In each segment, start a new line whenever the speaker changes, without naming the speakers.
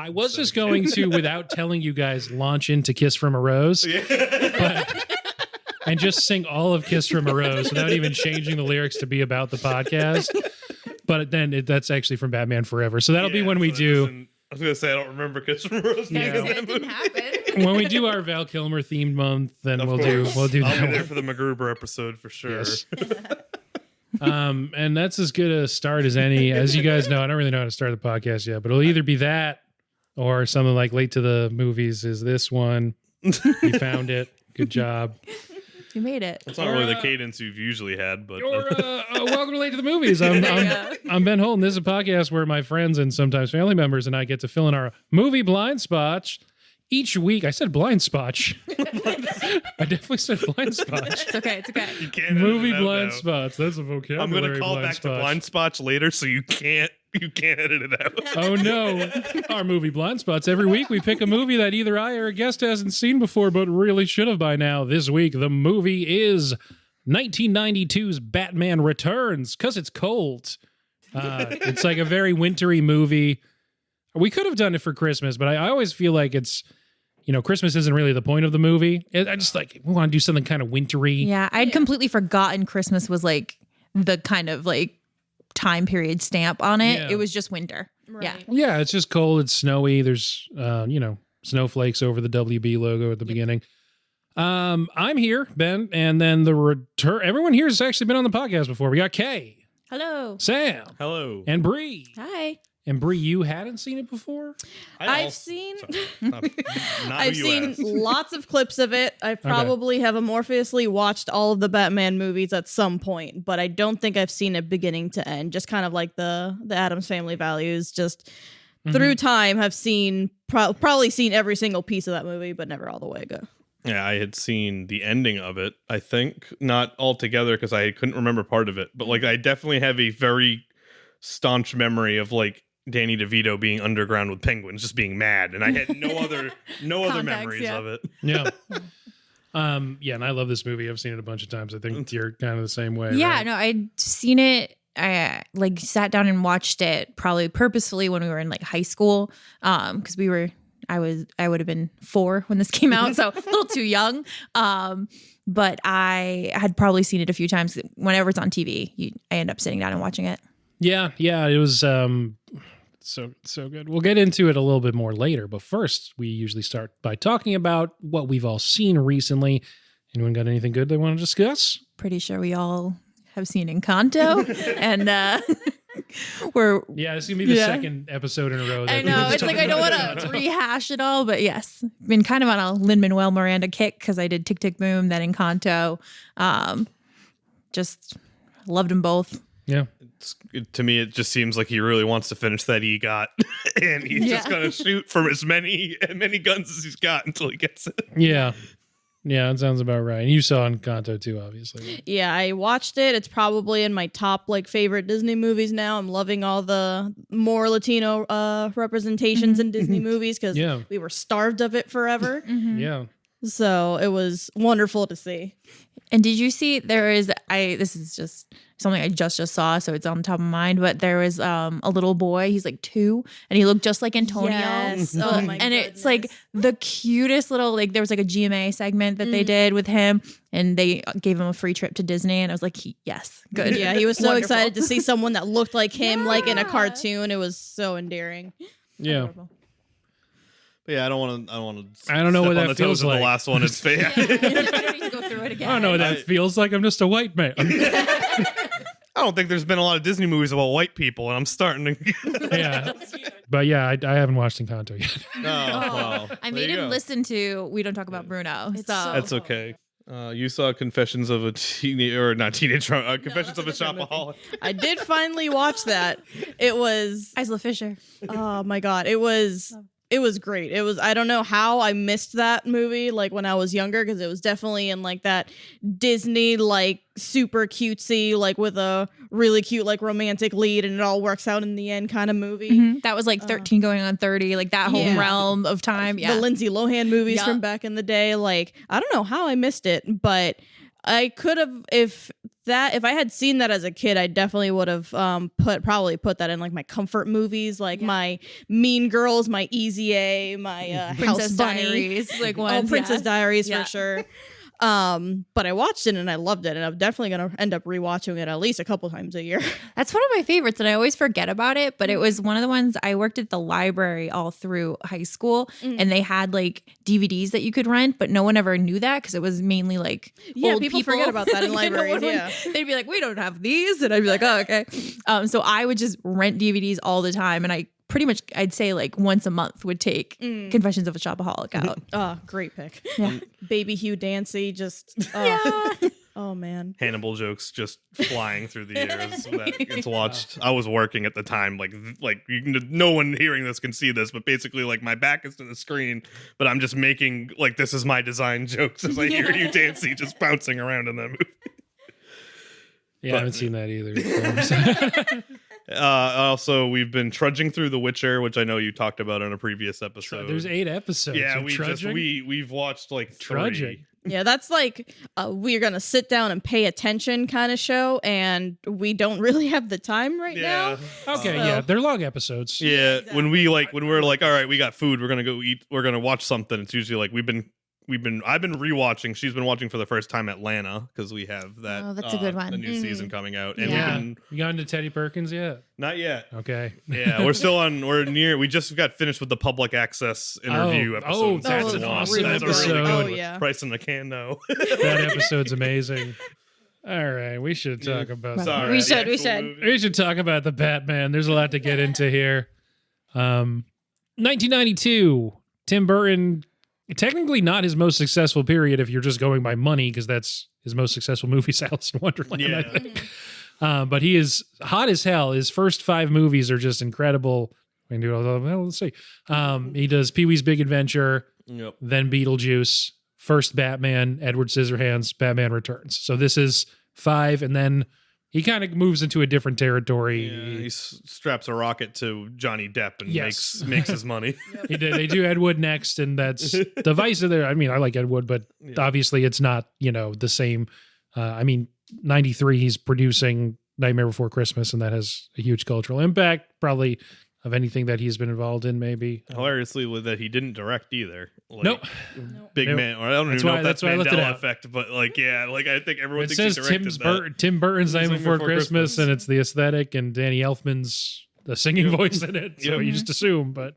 I was just going to, without telling you guys, launch into Kiss from a Rose. And just sing all of Kiss from a Rose without even changing the lyrics to be about the podcast. But then that's actually from Batman Forever. So that'll be when we do.
I was going to say, I don't remember Kiss from a Rose.
Yeah, because it didn't happen.
When we do our Val Kilmer themed month, then we'll do
I'll
that.
be there for the MacGruber episode for sure.
Yes. And that's as good a start as any. As you guys know, I don't really know how to start the podcast yet, but it'll either be that or something like Late to the Movies is this one. You found it. Good job.
You made it.
It's not really the cadence you've usually had, but
welcome to Late to the Movies. I'm Ben Holton. This is a podcast where my friends and sometimes family members and I get to fill in our movie blind spots each week. I said blind spots. I definitely said blind spots.
It's okay.
You can't
movie blind spots. That's a vocabulary.
I'm going to call back to blind spots later, so you can't edit it out.
Oh no. Our movie blind spots. Every week we pick a movie that either I or a guest hasn't seen before, but really should have by now. This week, the movie is 1992's Batman Returns, because it's cold. It's like a very wintry movie. We could have done it for Christmas, but I always feel like it's, Christmas isn't really the point of the movie. I just we want to do something kind of wintry.
Yeah, I'd completely forgotten Christmas was like the kind of like time period stamp on it.
Yeah.
It was just winter. Right.
Yeah, it's just cold. It's snowy. There's, snowflakes over the WB logo at the beginning. I'm here, Ben, and then the return. Everyone here has actually been on the podcast before. We got Kay.
Hello.
Sam.
Hello.
And Bree.
Hi.
And Bree, you hadn't seen it before?
I've seen
I've
seen lots of clips of it. I probably have amorphously watched all of the Batman movies at some point, but I don't think I've seen it beginning to end. Just kind of like the Addams Family Values. Just through time, have seen probably seen every single piece of that movie, but never all the way go.
Yeah, I had seen the ending of it, I think. Not all together because I couldn't remember part of it. But I definitely have a very staunch memory of Danny DeVito being underground with penguins, just being mad, and I had no other memories of it.
Yeah. And I love this movie. I've seen it a bunch of times. I think you're kind of the same way.
Yeah,
right?
no, I'd seen it. I sat down and watched it probably purposefully when we were in high school, because I would have been 4 when this came out, so a little too young. But I had probably seen it a few times. Whenever it's on TV, I end up sitting down and watching it. Yeah,
it was so good. We'll get into it a little bit more later, but first we usually start by talking about what we've all seen recently. Anyone got anything good they want to discuss?
Pretty sure we all have seen Encanto, and
it's gonna be the second episode in a row.
I know, it's I don't want to rehash it all, but yes, been kind of on a Lin-Manuel Miranda kick because I did Tick Tick Boom, then Encanto. Just loved them both.
Yeah.
To me, it just seems like he really wants to finish that EGOT, and he's just going to shoot from as many guns as he's got until he gets it.
Yeah. Yeah, it sounds about right. And you saw Encanto too, obviously.
Yeah, I watched it. It's probably in my top favorite Disney movies now. I'm loving all the more Latino representations in Disney movies because we were starved of it forever.
Yeah.
So it was wonderful to see.
And did you see this is just something I just saw, so it's on top of mind, but there was a little boy, he's 2, and he looked just like Antonio.
Yes. Oh my
And
goodness.
it's the cutest little, there was a GMA segment that they did with him, and they gave him a free trip to Disney, and I was like, yes, good.
Yeah, he was so excited to see someone that looked like him, in a cartoon. It was so endearing.
Yeah.
Adorable.
Yeah, I don't want to.
I don't know what that feels like.
The last one is fair.
You don't need to go through it again.
I don't know what that feels like. I'm just a white man.
I don't think there's been a lot of Disney movies about white people, and I'm starting to.
Yeah, but yeah, I haven't watched Encanto yet.
Well,
I made him listen to We Don't Talk About Bruno. So
that's okay. You saw Confessions of a Teenage, or not teenage, Confessions of a Shopaholic.
I did finally watch that. It was
Isla Fisher.
Oh my god, it was great. I don't know how I missed that movie when I was younger, because it was definitely in that Disney super cutesy with a really cute romantic lead, and it all works out in the end kind of movie.
Mm-hmm. That was 13 going on 30, that whole realm of time. Yeah,
the Lindsay Lohan movies from back in the day. I don't know how I missed it, but I could have if I had seen that as a kid, I definitely would have probably put that in like my comfort movies, like my Mean Girls, my Easy A, my
Princess
House Bunny.
Diaries, like
Princess Diaries
Yeah.
for sure. But I watched it and I loved it, and I'm definitely gonna end up rewatching it at least a couple times a year.
That's one of my favorites, and I always forget about it. But it was one of the ones I worked at the library all through high school, and they had like DVDs that you could rent, but no one ever knew that because it was mainly like old
people forget about that in libraries.
They'd be like, "We don't have these," and I'd be like, "Oh, okay." So I would just rent DVDs all the time, and I pretty much, I'd say like once a month would take Confessions of a Shopaholic out.
Oh, great pick.
Yeah.
Baby Hugh Dancy, just oh man.
Hannibal jokes just flying through the air as that gets watched. I was working at the time, like no one hearing this can see this, but basically like my back is to the screen, but I'm just making like this is my design jokes as I hear Hugh Dancy just bouncing around in that movie.
Yeah, I haven't seen that either.
Also, we've been trudging through The Witcher, which I know you talked about on a previous episode.
There's 8 episodes.
Yeah,
of trudging?
we've watched like 3.
Trudging.
Yeah, that's like we're gonna sit down and pay attention kind of show, and we don't really have the time right now.
Okay,
So-
yeah, they're long episodes.
Yeah,
exactly.
when we're like, all right, we got food, we're gonna go eat, we're gonna watch something. It's usually like I've been rewatching. She's been watching for the first time Atlanta because we have that.
Oh, that's a good one.
The new season coming out, and
Yeah.
we've been
You got into Teddy Perkins yet?
not yet.
Okay.
Yeah, we just got finished with the public access interview episode.
Oh, that's
season
an
one.
awesome
That's a
episode.
really good
Oh,
one.
yeah.
Price in the can, no.
That episode's amazing. All right, we should talk about
Sorry,
We
the
should,
actual
we should.
movie.
We should talk about the Batman. There's a lot to get into here. 1992, Tim Burton, technically not his most successful period if you're just going by money, because that's his most successul movie, Alice in Wonderland, I
Yeah.
think. But he is hot as hell. His first 5 movies are just incredible. We can do all of them. Let's see. He does Pee-wee's Big Adventure,
Yep.
then Beetlejuice, first Batman, Edward Scissorhands, Batman Returns. So this is 5, and then he kind of moves into a different territory.
Yeah, he straps a rocket to Johnny Depp and
Yes.
makes his money.
They do Ed Wood next, and that's the vice of there. I mean, I like Ed Wood, but obviously it's not, the same. 93, he's producing Nightmare Before Christmas, and that has a huge cultural impact, probably of anything that he's been involved in, maybe.
Hilariously, with that he didn't direct either. Like,
Nope.
Big
Nope.
Man. Or I don't
That's
even know
why-
if that's
that's why I looked it
Mandela
up.
effect, but like, yeah, like I think everyone
It
thinks
says
he directed that.
Tim Burton's Nightmare
Nightmare
Before
Before
Christmas,
Christmas.
and it's the aesthetic, and Danny Elfman's the singing voice in it. So
Yep.
you just assume, but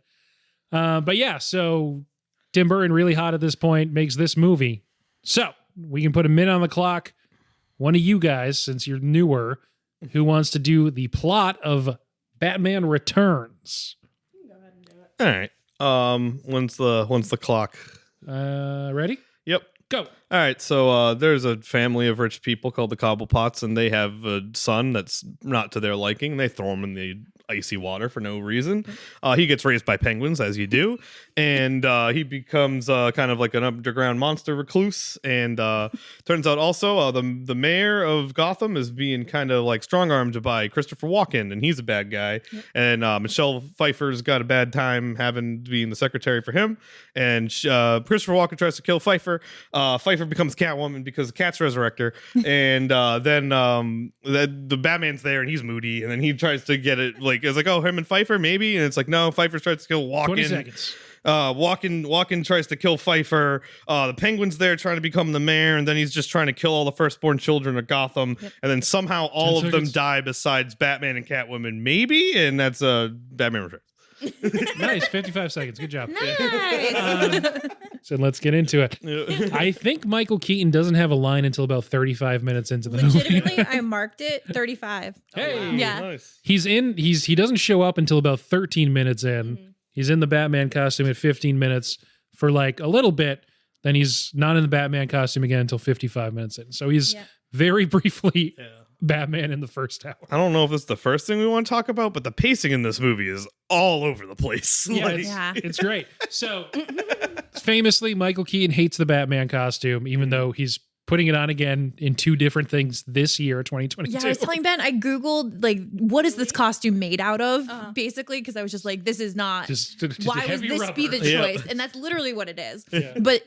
yeah. So Tim Burton really hot at this point makes this movie. So we can put a minute on the clock. One of you guys, since you're newer, who wants to do the plot of Batman Returns?
All right. When's the clock?
Ready?
Yep.
Go.
All right, so there's a family of rich people called the Cobblepots, and they have a son that's not to their liking. They throw him in the icy water for no reason. He gets raised by penguins, as you do, and he becomes kind of like an underground monster recluse. And turns out also the mayor of Gotham is being kind of like strong-armed by Christopher Walken, and he's a bad guy. Yep. And Michelle Pfeiffer's got a bad time having being the secretary for him. And Christopher Walken tries to kill Pfeiffer. Pfeiffer becomes Catwoman because the cat's resurrector. And then the Batman's there and he's moody. And then he tries to get it like, it's like, oh, him and Pfeiffer, maybe? And it's like, no, Pfeiffer tries to kill Walken.
20 seconds.
Walken tries to kill Pfeiffer. The Penguin's there trying to become the mayor, and then he's just trying to kill all the firstborn children of Gotham. Yep. And then somehow all of them die besides Batman and Catwoman, maybe? And that's Batman Returns.
Nice. 55 seconds. Good job.
Nice.
So let's get into it. I think Michael Keaton doesn't have a line until about 35 minutes into the movie.
Legitimately, I marked it 35.
Hey,
wow. Yeah.
Nice.
He doesn't show up until about 13 minutes in. Mm-hmm. He's in the Batman costume at 15 minutes for like a little bit. Then he's not in the Batman costume again until 55 minutes in. So he's very briefly Batman in the first hour.
I don't know if this is the first thing we want to talk about, but the pacing in this movie is all over the place.
Yeah, it's great. So famously, Michael Keaton hates the Batman costume, even though he's putting it on again in 2 different things this year, 2022.
Yeah, I was telling Ben, I Googled, like, what is this costume made out of, basically, because I was just like, this is not,
just
why would this
rubber.
be the choice? And that's literally what it is.
Yeah.
But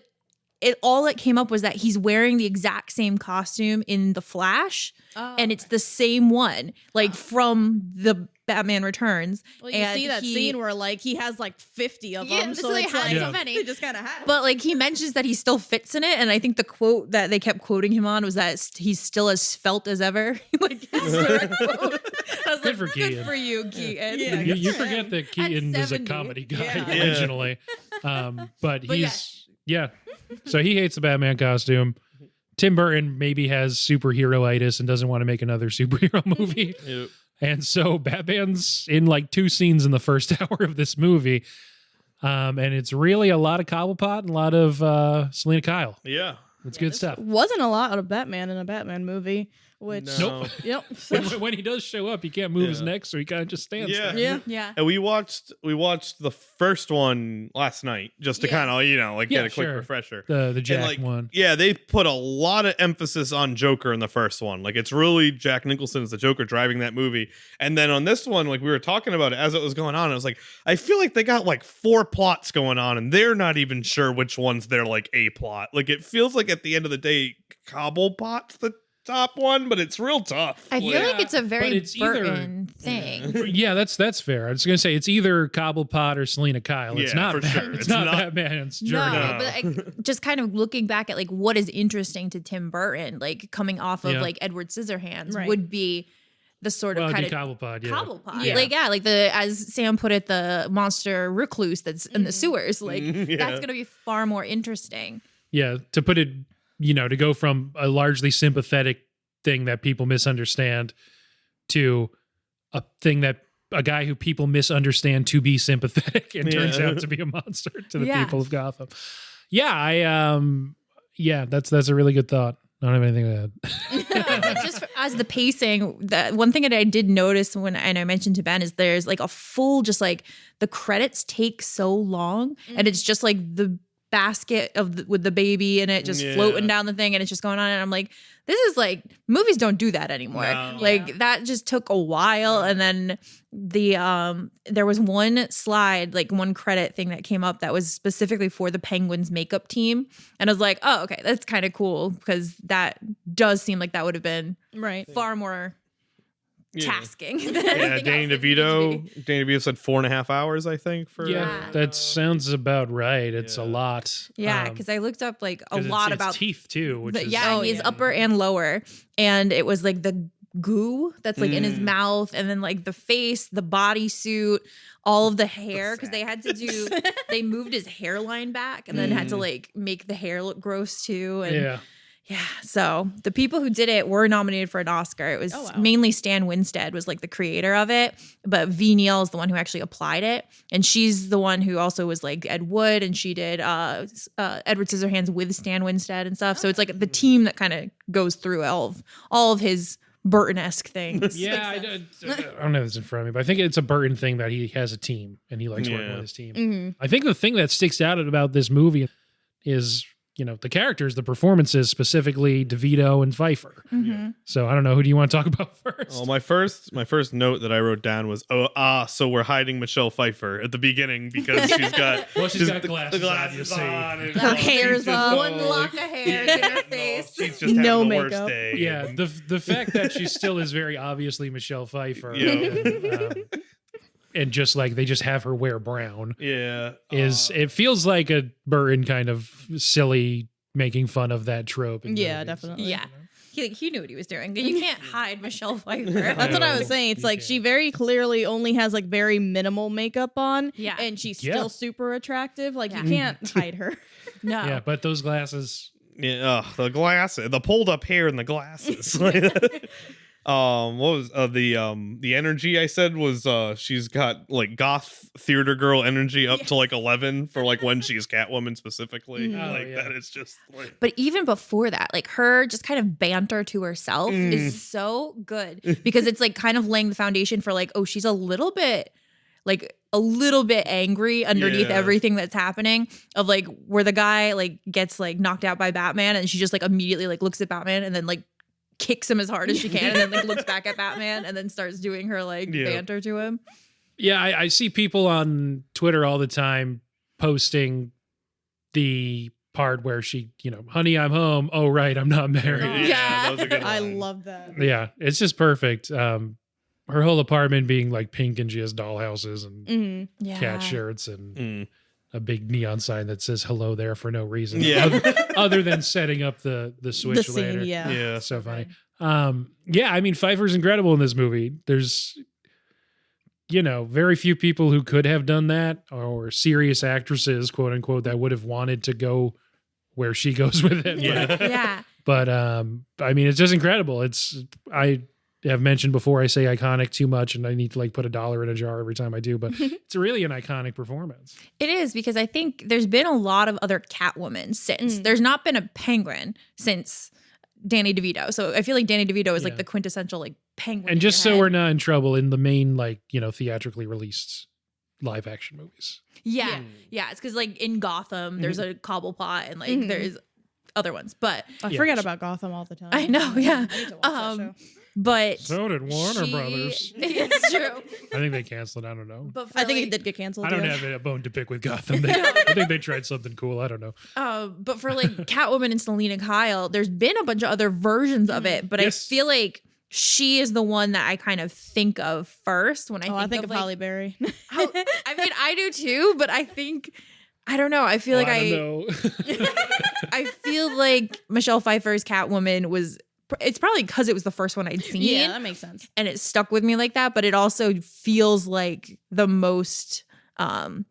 all that came up was that he's wearing the exact same costume in The Flash, and it's the same one, like from the Batman Returns.
Well, you see that scene where like he has like 50 of them,
so they had so many.
They just kind of had it.
But like he mentions that he still fits in it, and I think the quote that they kept quoting him on was that he's still as svelte as ever. Like his direct quote. I was
Good for Keaton.
Good for you, Keaton.
Yeah.
You forget that Keaton was a
70.
comedy guy
Yeah.
originally. But he's, So he hates the Batman costume. Tim Burton maybe has superheroitis and doesn't want to make another superhero movie.
Yep.
And so Batman's in like 2 scenes in the first hour of this movie. And it's really a lot of Cobblepot and a lot of Selena Kyle.
Yeah.
It's good stuff.
Wasn't a lot of Batman in a Batman movie, which
No.
Nope.
yep.
When he does show up, he can't move his neck, so he kind of just stands there.
Yeah.
Yeah.
And we watched the first one last night just to kind of get a quick refresher.
The Jack
And, like,
one.
Yeah, they put a lot of emphasis on Joker in the first one. Like it's really Jack Nicholson as the Joker driving that movie. And then on this one, like we were talking about it as it was going on, I was like, I feel like they got like 4 plots going on, and they're not even sure which one's their like a plot. Like it feels like at the end of the day, Cobblepot's the top one, but it's real tough.
I feel like it's a very
it's either-
Burton thing.
Yeah, that's fair. I was gonna say it's either Cobblepot or Selena Kyle. It's
Yeah,
not
for sure.
It's
It's
not
not-
Batman's
No,
journey.
but just kind of looking back at like what is interesting to Tim Burton, like coming off of
Yeah.
like Edward Scissorhands,
Right.
would be the sort
Well,
of
it'd
kind
be
of
Cobblepot, yeah.
Cobblepot.
Yeah.
Like the as Sam put it, the monster recluse that's in the sewers. Like
Yeah.
that's gonna be far more interesting.
Yeah, to put it, to go from a largely sympathetic thing that people misunderstand to a thing that a guy who people misunderstand to be sympathetic and turns
Yeah.
out to be a monster to the
Yeah.
people of Gotham. That's a really good thought. I don't have anything to add.
But just as the pacing, the one thing that I did notice and I mentioned to Ben is there's like a full, just like the credits take so long, and it's just like the basket with the baby in it just floating down the thing, and it's just going on, and I'm like, this is like, movies don't do that anymore.
No.
Like that just took a while, and then there was one slide, like one credit thing that came up that was specifically for the Penguins makeup team, and I was like, oh, okay, that's kind of cool, because that does seem like that would have been
Right.
far more tasking. than
Yeah,
anything
Danny
else that needed to be.
DeVito said 4.5 hours, I think. For
Yeah.
That sounds about right. It's a lot.
Yeah, because I looked up like a
'cause
lot
it's
about
teeth too, which is
his upper and lower, and it was like the goo that's like in his mouth, and then like the face, the bodysuit, all of the hair, because they had to do they moved his hairline back and then had to like make the hair look gross too, and so the people who did it were nominated for an Oscar. It was mainly Stan Winstead was like the creator of it, but V. Neal is the one who actually applied it, and she's the one who also was like Ed Wood, and she did Edward Scissorhands with Stan Winstead and stuff. So it's like the team that kind of goes through all of his Burton-esque things.
Yeah, I don't know this in front of me, but I think it's a Burton thing that he has a team and he likes working with his team. I think the thing that sticks out about this movie is, the characters, the performances, specifically DeVito and Pfeiffer. So I don't know, who do you want to talk about first?
Oh, my first note that I wrote down was, so we're hiding Michelle Pfeiffer at the beginning because she's got
she's got glasses,
the
obviously.
on, and
Her
she's
hair's
just
up,
all,
one lock of hair in her face.
She's just
No
having the
makeup.
worst day.
Yeah, the fact that she still is very obviously Michelle Pfeiffer,
Yeah.
and just like they just have her wear brown,
Yeah.
it feels like a Burton kind of silly making fun of that trope. in
Yeah,
movies.
definitely.
Yeah. He knew what he was doing. You can't hide Michelle Pfeiffer.
That's what I
No,
was saying. It's
you
like
can't.
she very clearly only has like very minimal makeup on.
Yeah.
And she's
Yeah.
still super attractive. Like
Yeah.
you can't hide her.
No.
Yeah, but those glasses.
Yeah, the glasses, the pulled up hair and the glasses. What was the energy I said was she's got like goth theater girl energy up to like 11 for like when she's Catwoman specifically.
Mhm.
Oh,
Like
yeah.
that is just like
But even before that, like her just kind of banter to herself is so good, because it's like kind of laying the foundation for like, oh, she's a little bit angry underneath
Yeah.
everything that's happening, of like where the guy like gets like knocked out by Batman, and she just like immediately like looks at Batman and then like kicks him as hard as she can, and then like looks back at Batman and then starts doing her like
Yeah.
banter to him.
Yeah, I see people on Twitter all the time posting the part where she, honey, I'm home. Oh, right, I'm not married.
That was a good
I
line.
love that.
Yeah, it's just perfect. Her whole apartment being like pink and she has dollhouses and
Mm-hmm.
cat shirts and
Mm.
a big neon sign that says hello there for no reason.
Yeah.
Other than setting up the switch
The scene,
later.
yeah.
Yeah.
So funny. Yeah, I mean, Pfeiffer's incredible in this movie. There's, very few people who could have done that, or serious actresses, quote unquote, that would have wanted to go where she goes with it.
Yeah.
Yeah.
But I mean, it's just incredible. I have mentioned before, I say iconic too much, and I need to like put $1 in a jar every time I do. But it's really an iconic performance.
It is, because I think there's been a lot of other Catwoman since. There's not been a Penguin since Danny DeVito. So I feel like Danny DeVito is like the quintessential like Penguin.
And just so we're not in trouble, in the main theatrically released live action movies.
Yeah. Yeah. It's because like in Gotham, there's a Cobblepot and like there's other ones. But
I forget about Gotham all the time.
I know, yeah.
I need to watch that show.
But
So did Warner Brothers.
It's true.
I think they canceled. I don't know.
But for
I think
like,
it did get canceled.
I don't
yeah.
have a bone to pick with Gotham. I think they tried something cool. I don't know.
But for like Catwoman and Selena Kyle, there's been a bunch of other versions of it, but
Yes.
I feel like she is the one that I kind of think of first when I think
of
like,
Halle Berry.
I mean, I do too, but I think I don't know. I feel like
I don't know.
I feel like Michelle Pfeiffer's Catwoman was. It's probably because it was the first one I'd seen.
Yeah, that makes sense.
And it stuck with me like that, but it also feels like the most not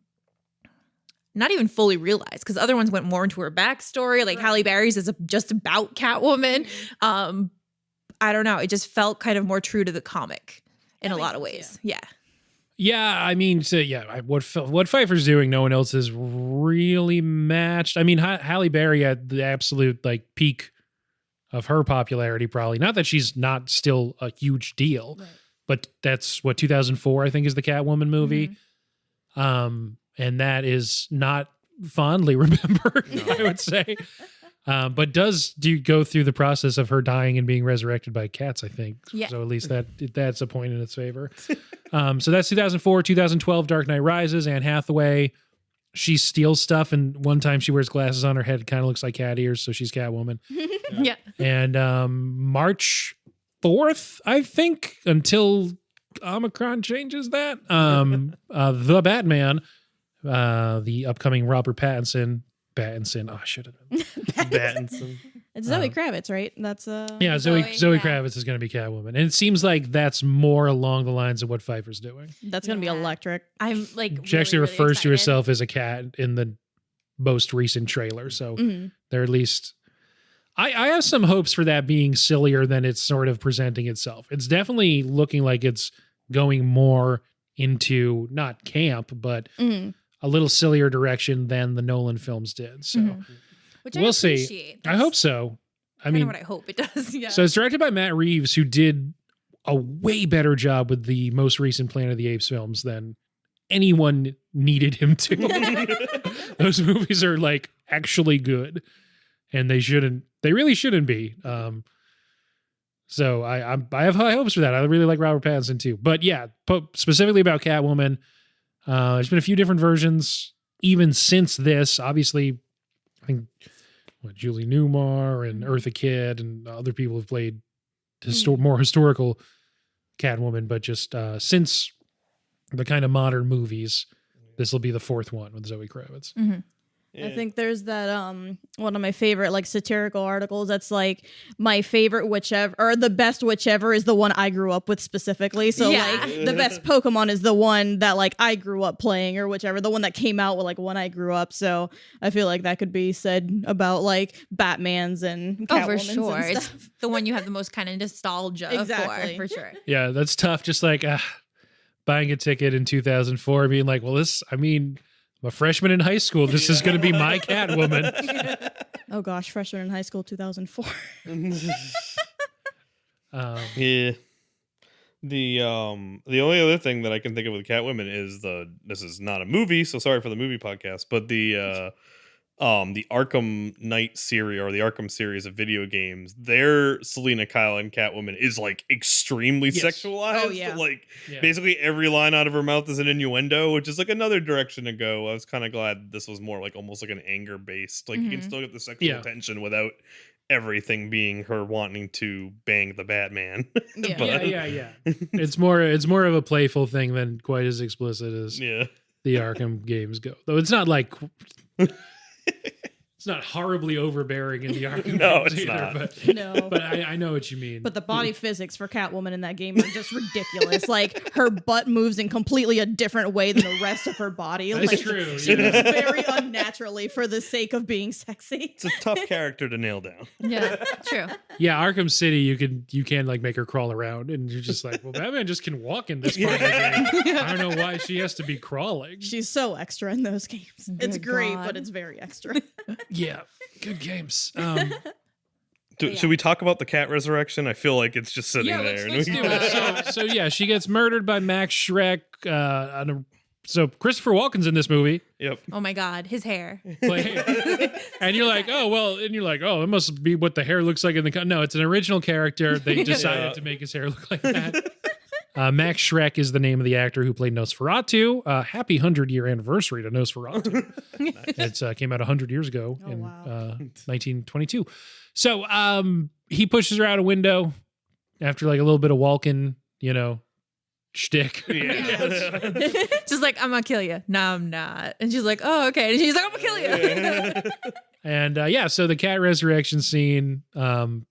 even fully realized, because other ones went more into her backstory. Like Halle Berry's is just about Catwoman. I don't know. It just felt kind of more true to the comic in a lot of ways. Yeah.
Yeah, I mean, what Pfeiffer's doing, no one else has really matched. I mean, Halle Berry at the absolute like peak of her popularity, probably. Not that she's not still a huge deal, but that's what 2004 I think is the Catwoman movie, and that is not fondly remembered. I would say, but do go through the process of her dying and being resurrected by cats. I think, so at least that's a point in its favor. So that's 2004, 2012, Dark Knight Rises, Anne Hathaway. She steals stuff, and one time she wears glasses on her head. Kind of looks like cat ears, so she's Catwoman.
Yeah.
And March 4th, I think, until Omicron changes that, The Batman, the upcoming Robert Pattinson. Oh, I should have been.
Pattinson.
It's Zoe Kravitz, right? That's
Zoe
yeah.
Kravitz is going to be Catwoman. And it seems like that's more along the lines of what Pfeiffer's doing.
that's gonna be electric.
I'm like
She actually
really
refers to
excited.
herself as a cat in the most recent trailer. So they're at least... I have some hopes for that being sillier than it's sort of presenting itself. It's definitely looking like it's going more into not camp, but a little sillier direction than the Nolan films did. So
Which
we'll
I
see.
appreciate.
I hope so. I mean,
what I hope it does. Yeah.
so it's directed by Matt Reeves, who did a way better job with the most recent Planet of the Apes films than anyone needed him to. Those movies are like actually good, and they really shouldn't be. So I have high hopes for that. I really like Robert Pattinson too. But yeah, specifically about Catwoman, there's been a few different versions even since this. Obviously, I think Julie Newmar and Eartha Kitt and other people have played more historical Catwoman, but just since the kind of modern movies, this will be the fourth one with Zoe Kravitz.
I think there's that one of my favorite like satirical articles that's like my favorite whichever or the best whichever is the one I grew up with specifically. So like the best Pokemon is the one that like I grew up playing or whichever, the one that came out with like when I grew up. So I feel like that could be said about like Batman's and Catwoman's
for sure.
and
It's
stuff.
the one you have the most kind of nostalgia
Exactly.
for sure.
Yeah, that's tough. Just like buying a ticket in 2004, being like, well, I'm a freshman in high school. This is going to be my Catwoman.
Oh gosh, freshman in high school 2004.
Yeah. The only other thing that I can think of with Catwoman is this is not a movie, so sorry for the movie podcast, but the the Arkham Knight series or the Arkham series of video games, their Selena Kyle and Catwoman is like extremely
Yes.
sexualized.
Oh, yeah.
Like
Yeah.
basically every line out of her mouth is an innuendo, which is like another direction to go. I was kind of glad this was more like almost like an anger based. Like you can
Mhm.
still get the sexual
Yeah.
tension without everything being her wanting to bang the Batman.
Yeah.
But-
Yeah. It's more of a playful thing than quite as explicit as
yeah.
the Arkham games go. Though it's not like it's not horribly overbearing in the Arkham
No,
games
it's
either,
not.
No.
but I know what you mean.
But the body physics for Catwoman in that game are just ridiculous. Like her butt moves in completely a different way than the rest of her body.
That's
Like
true.
she
Yeah.
moves very unnaturally for the sake of being sexy.
It's a tough character to nail down.
Yeah, true.
Yeah, Arkham City, you can like make her crawl around, and you're just like, well, Batman just can walk in this part of the game. I don't know why she has to be crawling.
She's so extra in those games. It's
Good
great,
God.
but it's very extra.
Yeah, good games.
Should we talk about the cat resurrection? I feel like it's just sitting
Yeah,
there.
let's do it. So yeah, she gets murdered by Max Schreck. So Christopher Walken's in this movie.
Yep.
Oh my God, his hair.
And you're like, oh, it must be what the hair looks like in the. No, it's an original character. They decided
Yeah.
to make his hair look like that. Max Schreck is the name of the actor who played Nosferatu. Happy 100-year anniversary to Nosferatu. It came out 100 years ago
Oh,
in
wow.
1922. So he pushes her out a window after like a little bit of Walken, shtick.
Yeah.
Just like, I'm gonna kill you. No, I'm not. And she's like, oh, okay. And she's like, I'm gonna kill you.
And so the cat resurrection scene,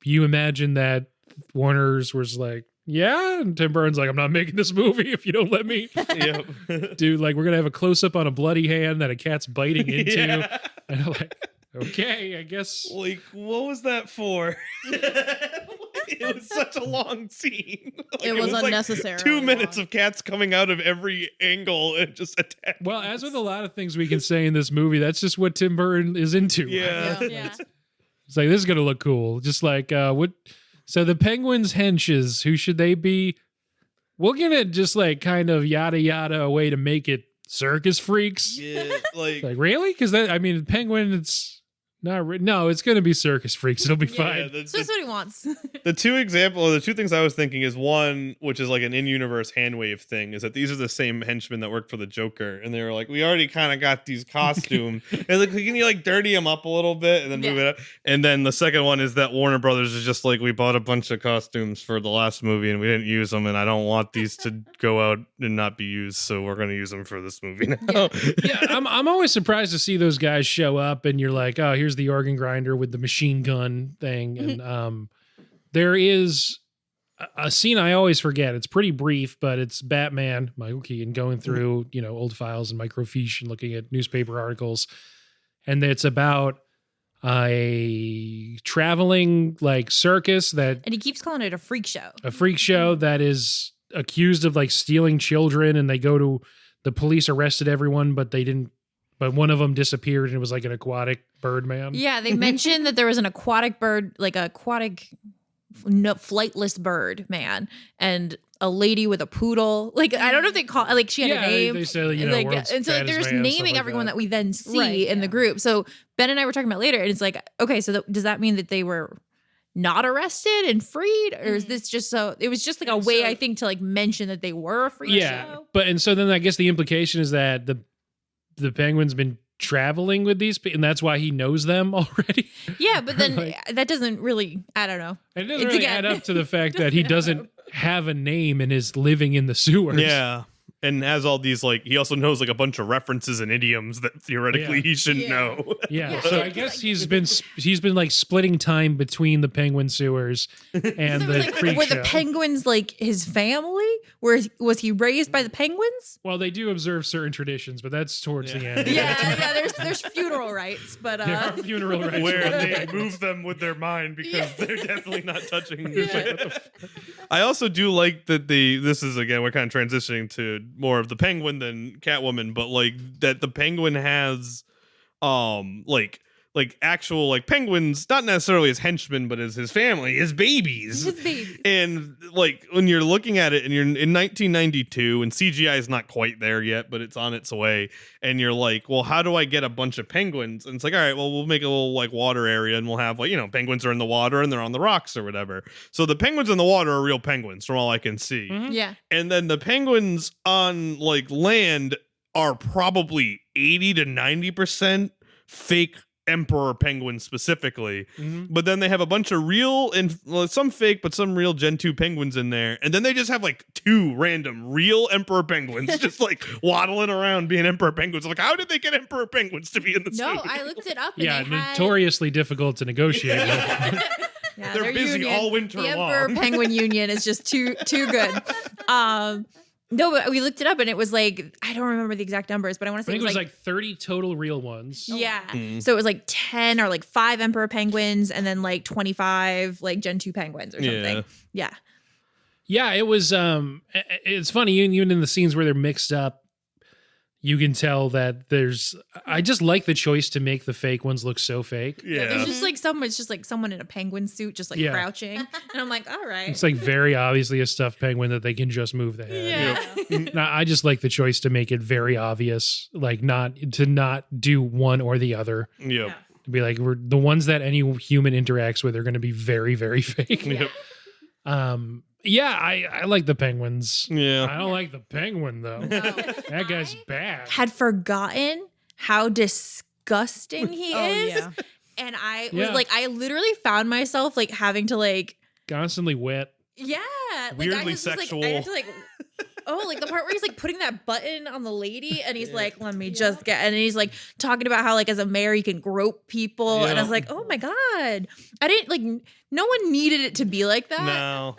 you imagine that Warner's was like, yeah, and Tim Burton's like, I'm not making this movie if you don't let me.
Yep.
Dude, like, we're gonna have a close-up on a bloody hand that a cat's biting into.
Yeah.
And I'm like, okay, I guess.
Like, what was that for? It was such a long scene. Like,
It was
like
unnecessary.
2 minutes of cats coming out of every angle and just attacking.
Well, as with a lot of things we can say in this movie, that's just what Tim Burton is into.
Yeah.
Yeah.
It's like, this is gonna look cool. Just like what so the Penguins henches, who should they be? We're gonna just like kind of yada yada a way to make it circus freaks.
Yeah, like,
Like, really? Because Penguin, it's not no, it's gonna be circus freaks. It'll be
yeah,
fine.
So that's what he wants.
the two things I was thinking is one, which is like an in-universe hand wave thing, is that these are the same henchmen that work for the Joker, and they were like, we already kind of got these costumes, and like, can you like dirty them up a little bit and then move it up? And then the second one is that Warner Brothers is just like, we bought a bunch of costumes for the last movie and we didn't use them, and I don't want these to go out and not be used, so we're gonna use them for this movie now.
Yeah, I'm always surprised to see those guys show up, and you're like, oh, here's the organ grinder with the machine gun thing, and there is a scene I always forget. It's pretty brief, but it's Batman, Michael Keaton, going through old files and microfiche and looking at newspaper articles, and it's about a traveling like circus that
And he keeps calling it a freak show.
a freak show that is accused of like stealing children, and they go to the police arrested everyone, but they didn't. But one of them disappeared, and it was like an aquatic bird man.
Yeah, they mentioned that there was an aquatic bird, like a flightless bird man, and a lady with a poodle. Like, I don't know if they call like she had a name.
They say
Like,
world's
and so
fattest
there's
man,
naming
stuff like
everyone that we then see
Right,
in the
yeah.
group. So Ben and I were talking about later, and it's like, okay, so does that mean that they were not arrested and freed, or is this just so? It was just like a
And
way,
so-
I think, to like mention that they were a freak
Yeah,
show.
but and so then I guess the implication is that the Penguin's been traveling with these, and that's why he knows them already.
Yeah, but then
Like-
that doesn't really. I don't know.
And it doesn't
It's
really
again-
add up to the fact that he
Doesn't
doesn't have a name and is living in the sewers.
Yeah. And has all these, like, he also knows like a bunch of references and idioms that theoretically
Yeah.
he shouldn't
Yeah.
know.
Yeah,
Yeah.
so I guess he's been like splitting time between the Penguin sewers and
So
the
it was like,
creek
were
show.
the penguins like his family? Was he raised by the penguins?
Well, they do observe certain traditions, but that's towards the end.
Yeah. There's funeral rites, but
There are funeral rites
Where
for the
they
Penguins.
move them with their mind because
Yeah.
they're definitely not touching.
Yeah.
I also do like that this is again, we're kind of transitioning to more of the Penguin than Catwoman, but like that the Penguin has like like actual like penguins, not necessarily as henchmen, but as his family, his babies.
His babies.
And like when you're looking at it and you're in 1992 and CGI is not quite there yet, but it's on its way. And you're like, well, how do I get a bunch of penguins? And it's like, all right, well, we'll make a little like water area and we'll have like, penguins are in the water and they're on the rocks or whatever. So the penguins in the water are real penguins from all I can see.
Mhm.
Yeah.
And then the penguins on like land are probably 80 to 90% fake emperor penguins specifically.
Mhm.
But then they have a bunch of real and some fake, but some real Gen 2 penguins in there. And then they just have like 2 random real emperor penguins just like waddling around being emperor penguins. Like, how did they get emperor penguins to be in this
No,
movie?
I looked it up. And
Yeah,
they had,
notoriously difficult to negotiate with.
yeah,
They're
their
busy
union,
all winter
the
long.
Emperor Penguin Union is just too good. No, but we looked it up and it was like, I don't remember the exact numbers, but I want
I
to say
think it was like 30 total real ones.
yeah.
Mm.
So it was like 10 or like 5 Emperor Penguins and then like 25 like Gen 2 Penguins or something. Yeah.
Yeah, it was it's funny, even in the scenes where they're mixed up, you can tell that I just like the choice to make the fake ones look so fake.
There's
Yeah.
just like it's just like someone in a penguin suit just like
Yeah.
crouching. And I'm like, all right.
It's like very obviously a stuffed penguin that they can just move the head.
Yeah.
No, I just like the choice to make it very obvious, like not do one or the other.
Yep.
To be like, we're the ones that any human interacts with are going to be very, very fake.
Yep.
Yeah, I like the penguins.
Yeah.
I don't like the penguin though.
No.
That guy's bad.
Had forgotten how disgusting he
Oh,
is.
yeah.
And I was
Yeah.
like, I literally found myself like having to like,
Constantly wet.
yeah. Like,
Weirdly
I was just,
sexual.
Like, I had to like, oh, like the part where he's like putting that button on the lady and he's like, let me just get, and he's like talking about how like as a mayor you can grope people. And I was like, oh my God. I didn't like, no one needed it to be like that.
No.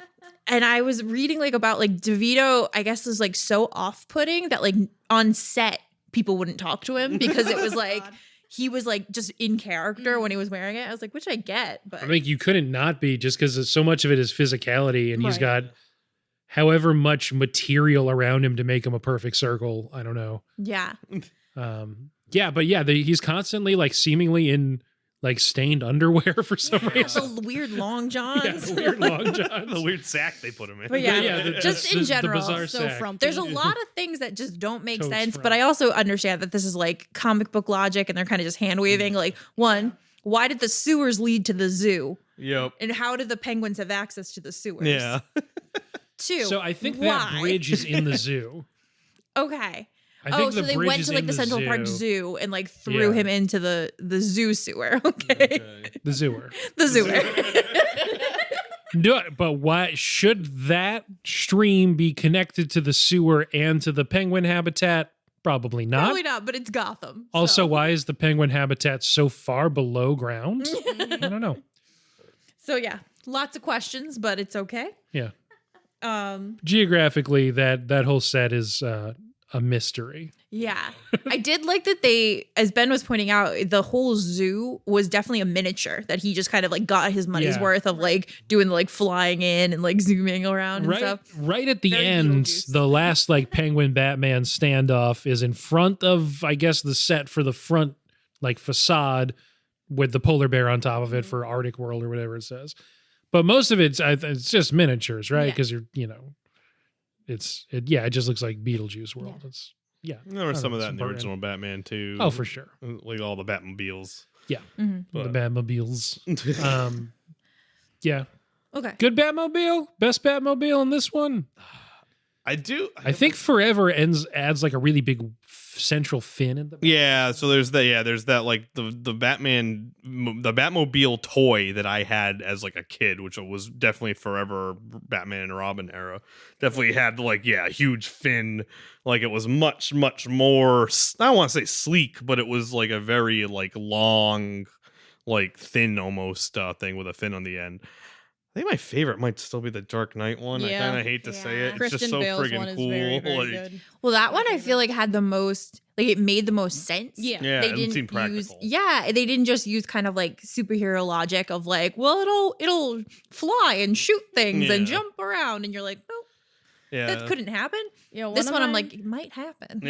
And I was reading like about like DeVito, I guess was like so off-putting that like on set people wouldn't talk to him because it was like he was like just in character when he was wearing it. I was like, which I get, but
I think you couldn't not be just because so much of it is physicality, and he's
Right.
got however much material around him to make him a perfect circle. I don't know.
yeah.
Yeah, but yeah, he's constantly like seemingly in like stained underwear for some reason.
The weird long johns.
Yeah, the weird long johns.
The weird sack they put him in.
But yeah, just in
the
general,
bizarre
So
sack.
frumpy.
There's a lot of things that just don't make
Totes
sense,
from.
but I also understand that this is like comic book logic and they're kind of just hand waving. Like, one, why did the sewers lead to the zoo?
Yep.
And how did the penguins have access to the sewers?
Yeah.
2,
So I think
why?
that bridge is in the zoo.
Okay.
I think
So
the
they
bridge
went
is
to like
in
the Central Park
zoo.
Zoo and like threw
Yeah.
him into the zoo sewer. Okay.
The zooer.
The sewer.
No, but why should that stream be connected to the sewer and to the penguin habitat? Probably not.
Probably not, but it's Gotham.
Also,
so.
why is the penguin habitat so far below ground? I don't know.
So yeah, lots of questions, but it's okay.
Yeah.
Um,
Geographically, that whole set is a mystery.
yeah. I did like that they, as Ben was pointing out, the whole zoo was definitely a miniature that he just kind of like got his money's
Yeah.
worth of like doing the like flying in and like zooming around and
Right,
stuff.
right at the
Very
end,
Beetlejuice.
the last like penguin Batman standoff is in front of, I guess, the set for the front like facade with the polar bear on top of it for Arctic World or whatever it says. But most of it's just miniatures, right?
Yeah.
Because it just looks like Beetlejuice World.
Yeah.
It's yeah.
There
I
was
don't
some
know,
of that
some
in the
part
original Batman too.
Oh, for sure.
Like all the Batmobiles.
Mhm.
The
But-
Batmobiles. Yeah.
Okay.
Good Batmobile. Best Batmobile in this one.
I do.
I think Forever adds like a really big central fin in the back.
Yeah, so there's that like the Batmobile toy that I had as like a kid, which was definitely forever Batman and Robin era. Definitely had like a huge fin, like it was much more. I don't want to say sleek, but it was like a very like long, like thin almost thing with a fin on the end. I think my favorite might still be the Dark Knight one.
Yeah.
I kind of hate to say
Yeah.
it. It's
Kristen
just so
Bale's
friggin'
one is
cool.
very, very
like,
good.
Well, that one I feel like had the most, like it made the most sense.
Yeah.
Yeah,
They
it
didn't
seemed
use,
practical.
yeah, they didn't just use kind of like superhero logic of like, well, it'll fly and shoot things and
Yeah.
jump around, and you're like, nope. that couldn't happen.
Yeah,
This one I'm like, it might happen.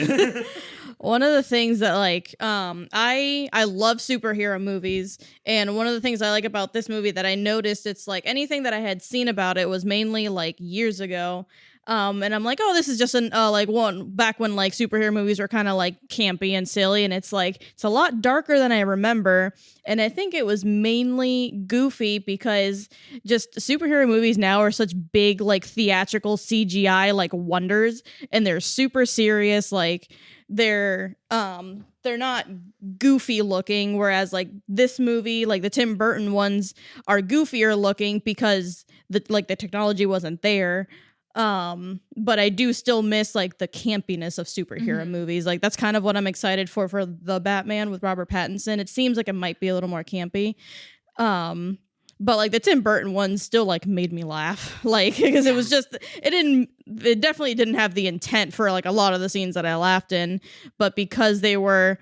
One of the things that like I love superhero movies, and one of the things I like about this movie that I noticed, it's like anything that I had seen about it was mainly like years ago. And I'm like, oh, this is just an like one back when like superhero movies were kind of like campy and silly, and it's like it's a lot darker than I remember. And I think it was mainly goofy because just superhero movies now are such big like theatrical CGI like wonders, and they're super serious. Like they're not goofy looking, whereas like this movie, like the Tim Burton ones, are goofier looking because the technology wasn't there. But I do still miss like the campiness of superhero movies. Like that's kind of what I'm excited for the Batman with Robert Pattinson. It seems like it might be a little more campy. But like the Tim Burton one still like made me laugh, like because it was just it definitely didn't have the intent for like a lot of the scenes that I laughed in, but because they were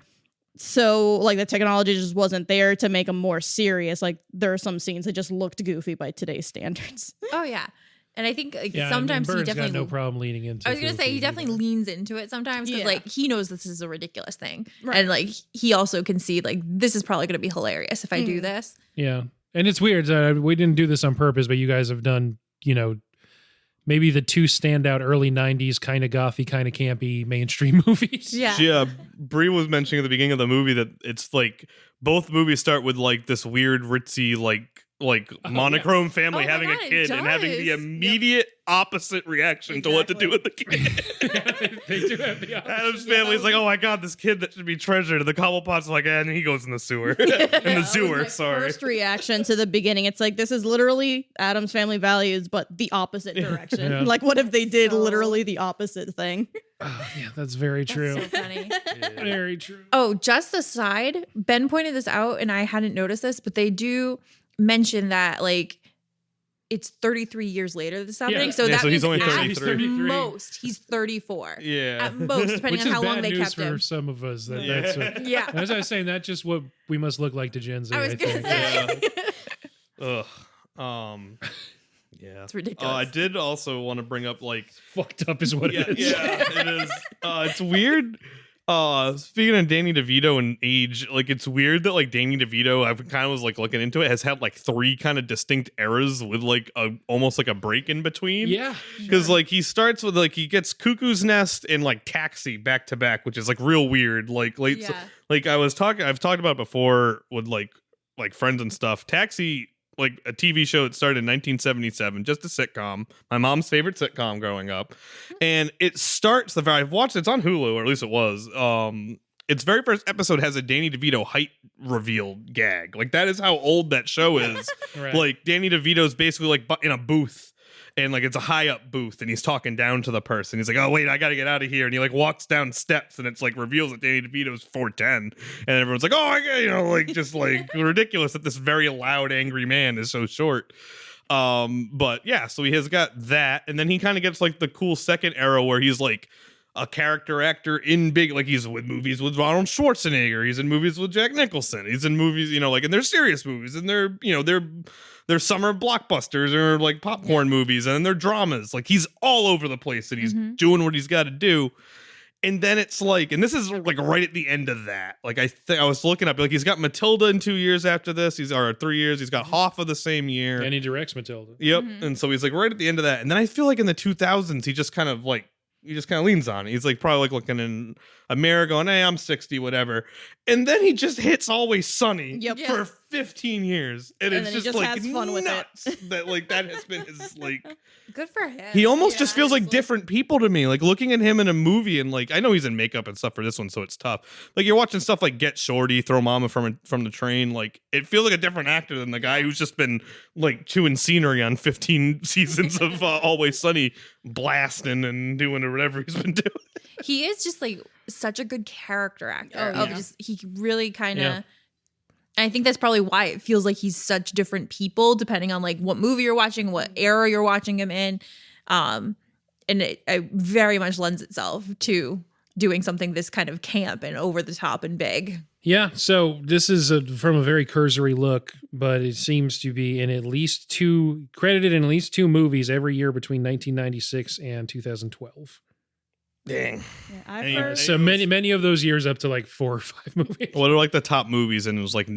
so like the technology just wasn't there to make them more serious. Like there are some scenes that just looked goofy by today's standards.
Oh yeah. And I think like
and
sometimes he
Burton's
definitely
got no problem leaning into.
I was gonna say he definitely
either.
leans into it sometimes because like he knows this is a ridiculous thing,
Right.
and like he also can see like this is probably gonna be hilarious if I do this.
Yeah, and it's weird. We didn't do this on purpose, but you guys have done, maybe the two standout early '90s kind of gothy, kind of campy mainstream movies.
Yeah.
Bree was mentioning at the beginning of the movie that it's like both movies start with like this weird ritzy like monochrome family
Oh my
having
God,
a
it
kid and having the
does.
immediate opposite reaction to what to do with the kid.
They do have the opposite.
Adam's family's like, oh my God, this kid that should be treasured. And the Cobblepot's like, and he goes in the sewer. In the sewer, sorry.
First reaction to the beginning, it's like this is literally Adam's Family Values, but the opposite direction.
Yeah.
Like, what if they did
So-
literally the opposite thing?
Oh, yeah, that's very true.
So funny.
Very true.
Oh, just aside, Ben pointed this out and I hadn't noticed this, but they do mention that like it's 33 years later this happening.
Yeah.
So
Yeah,
that
so he's
means
only
at
33.
most he's 34.
Yeah.
At most, depending
Which
on
is
how long
bad
they
news
kept
for
him.
some of us.
Yeah.
That's what,
Yeah.
as I was saying, that's just what we must look like to Gen Z.
I was
I
gonna
think.
say.
Ugh. Yeah.
It's ridiculous.
I did also want to bring up like
Fucked up is what it is.
Yeah, it is. It's weird. Speaking of Danny DeVito and age, like it's weird that like Danny DeVito, I kind of was like looking into it, has had like 3 kind of distinct eras with like almost like a break in between.
Yeah.
Because like he starts with like he gets Cuckoo's Nest and like Taxi back to back, which is like real weird. Like late,
Yeah.
like I've talked about it before with like friends and stuff. Taxi, like a TV show that started in 1977, just a sitcom, my mom's favorite sitcom growing up, and it starts I've watched it's on Hulu, or at least it was. Its very first episode has a Danny DeVito height reveal gag. Like that is how old that show is.
Right.
Like Danny DeVito's basically like in a booth. And like it's a high up booth, and he's talking down to the person. He's like, "Oh wait, I gotta get out of here." And he like walks down steps, and it's like reveals that Danny DeVito's 4'10", and everyone's like, "Oh, I get," like just like ridiculous that this very loud, angry man is so short. But yeah, so he has got that, and then he kind of gets like the cool second era where he's like a character actor in big, like he's with movies with Arnold Schwarzenegger, he's in movies with Jack Nicholson, he's in movies, like, and they're serious movies, and they're summer blockbusters or like popcorn movies, and they're dramas. Like he's all over the place, and he's doing what he's got to do. And then it's like, and this is like right at the end of that. Like I was looking up, like he's got Matilda in 2 years after this. Or 3 years. He's got Hoffa the same year.
And he directs Matilda.
Yep. And so he's like right at the end of that. And then I feel like in the 2000s, he just kind of leans on it. He's like probably like looking in a mirror going, "Hey, I'm 60, whatever." And then he just hits Always Sunny for 15 years. And it's
then he
just
just
like
has fun with
nuts that like that has been his like
Good for him.
he almost just feels like different people to me. Like looking at him in a movie, and like I know he's in makeup and stuff for this one, so it's tough. Like you're watching stuff like Get Shorty, Throw Mama from the Train. Like it feels like a different actor than the guy who's just been like chewing scenery on 15 seasons of Always Sunny, blasting and doing or whatever he's been doing.
He is just like such a good character actor.
Oh,
Of
yeah.
just he really kind of.
Yeah.
I think that's probably why it feels like he's such different people depending on like what movie you're watching, what era you're watching him in, and it very much lends itself to doing something this kind of camp and over the top and big.
Yeah, so this is from a very cursory look, but it seems to be credited in at least 2 movies every year between 1996 and 2012.
Dang.
Yeah, I've
Any-
heard.
So many of those years up to like 4 or 5 movies.
What are like the top movies? And it was like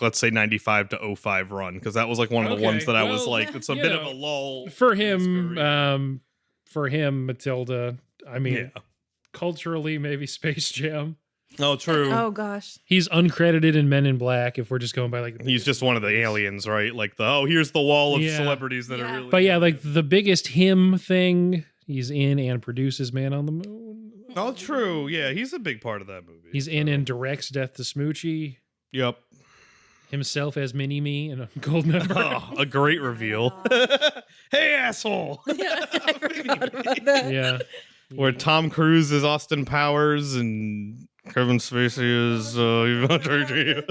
let's say 95 to 05 run, because that was like one of the
Okay,
ones that I was
well,
like, it's a
you
bit
know,
of a lull
For
in his
him, Matilda, I mean,
career.
culturally, maybe Space Jam.
Yeah. Oh, true.
Oh gosh.
He's uncredited in Men in Black if we're just going by like the
He's
biggest
just one of the
movies.
aliens, right? Like here's the wall of
Yeah.
celebrities that
Yeah.
are really.
But yeah, like the biggest him thing, he's in and produces Man on the Moon.
Oh, true. Yeah, he's a big part of that movie.
He's in and directs Death to Smoochie.
Yep.
Himself as Mini-Me in a Goldmember.
Oh, a great reveal. Hey, asshole.
I forgot about that.
Yeah.
Where Tom Cruise is Austin Powers and Kevin Spacey is Yvonne Turkey.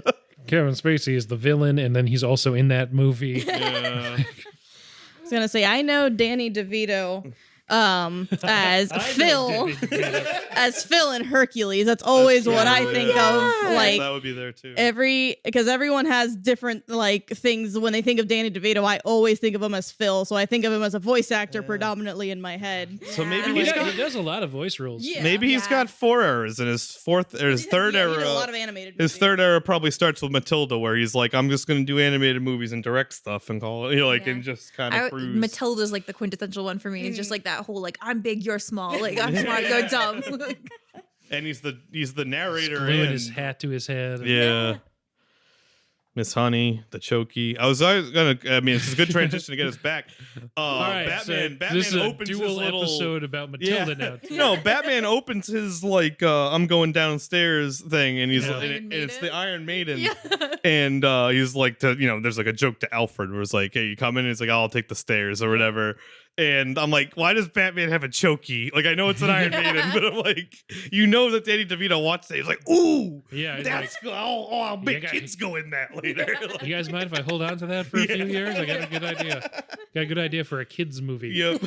Kevin Spacey is the villain, and then he's also in that movie.
Yeah.
I was gonna say I know Danny DeVito as Phil as Phil in Hercules. That's always what I think of. Like
that would be there too.
because everyone has different like things when they think of Danny DeVito. I always think of him as Phil, so I think of him as a voice actor predominantly in my head.
So maybe
he
he's
does a lot of voice roles.
Yeah.
maybe he's got 4 eras, and his fourth or his third
He
era.
did a lot of animated
His
movies.
third era probably starts with Matilda, where he's like, "I'm just going to do animated movies and direct stuff and call it, and just kind of cruise."
Matilda's like the quintessential one for me. It's just like that whole like I'm big, you're small. Like I'm smart, you're dumb.
And he's the narrator.
Gluing
and,
his hat to his head.
Yeah. Miss Honey, the Chokey. I was gonna. I mean, it's a good transition to get us back.
All right,
Batman.
so
Batman
this is a
opens his
dual
little
episode about Matilda now.
No, Batman opens his like I'm going downstairs thing, and he's
Yeah.
and it's the Iron Maiden,
Yeah.
and he's like there's like a joke to Alfred where it's like, hey, you come in, and he's like, I'll take the stairs or whatever. And I'm like, why does Batman have a chokey? Like, I know it's an Iron Maiden, but I'm like, that Danny DeVito watched it. He's like, ooh,
Yeah, he's
that's good. I'll make
Yeah,
kids go in that later.
like, you guys mind if I hold on to that for a few years? I got a good idea. Got a good idea for a kids movie.
Yep.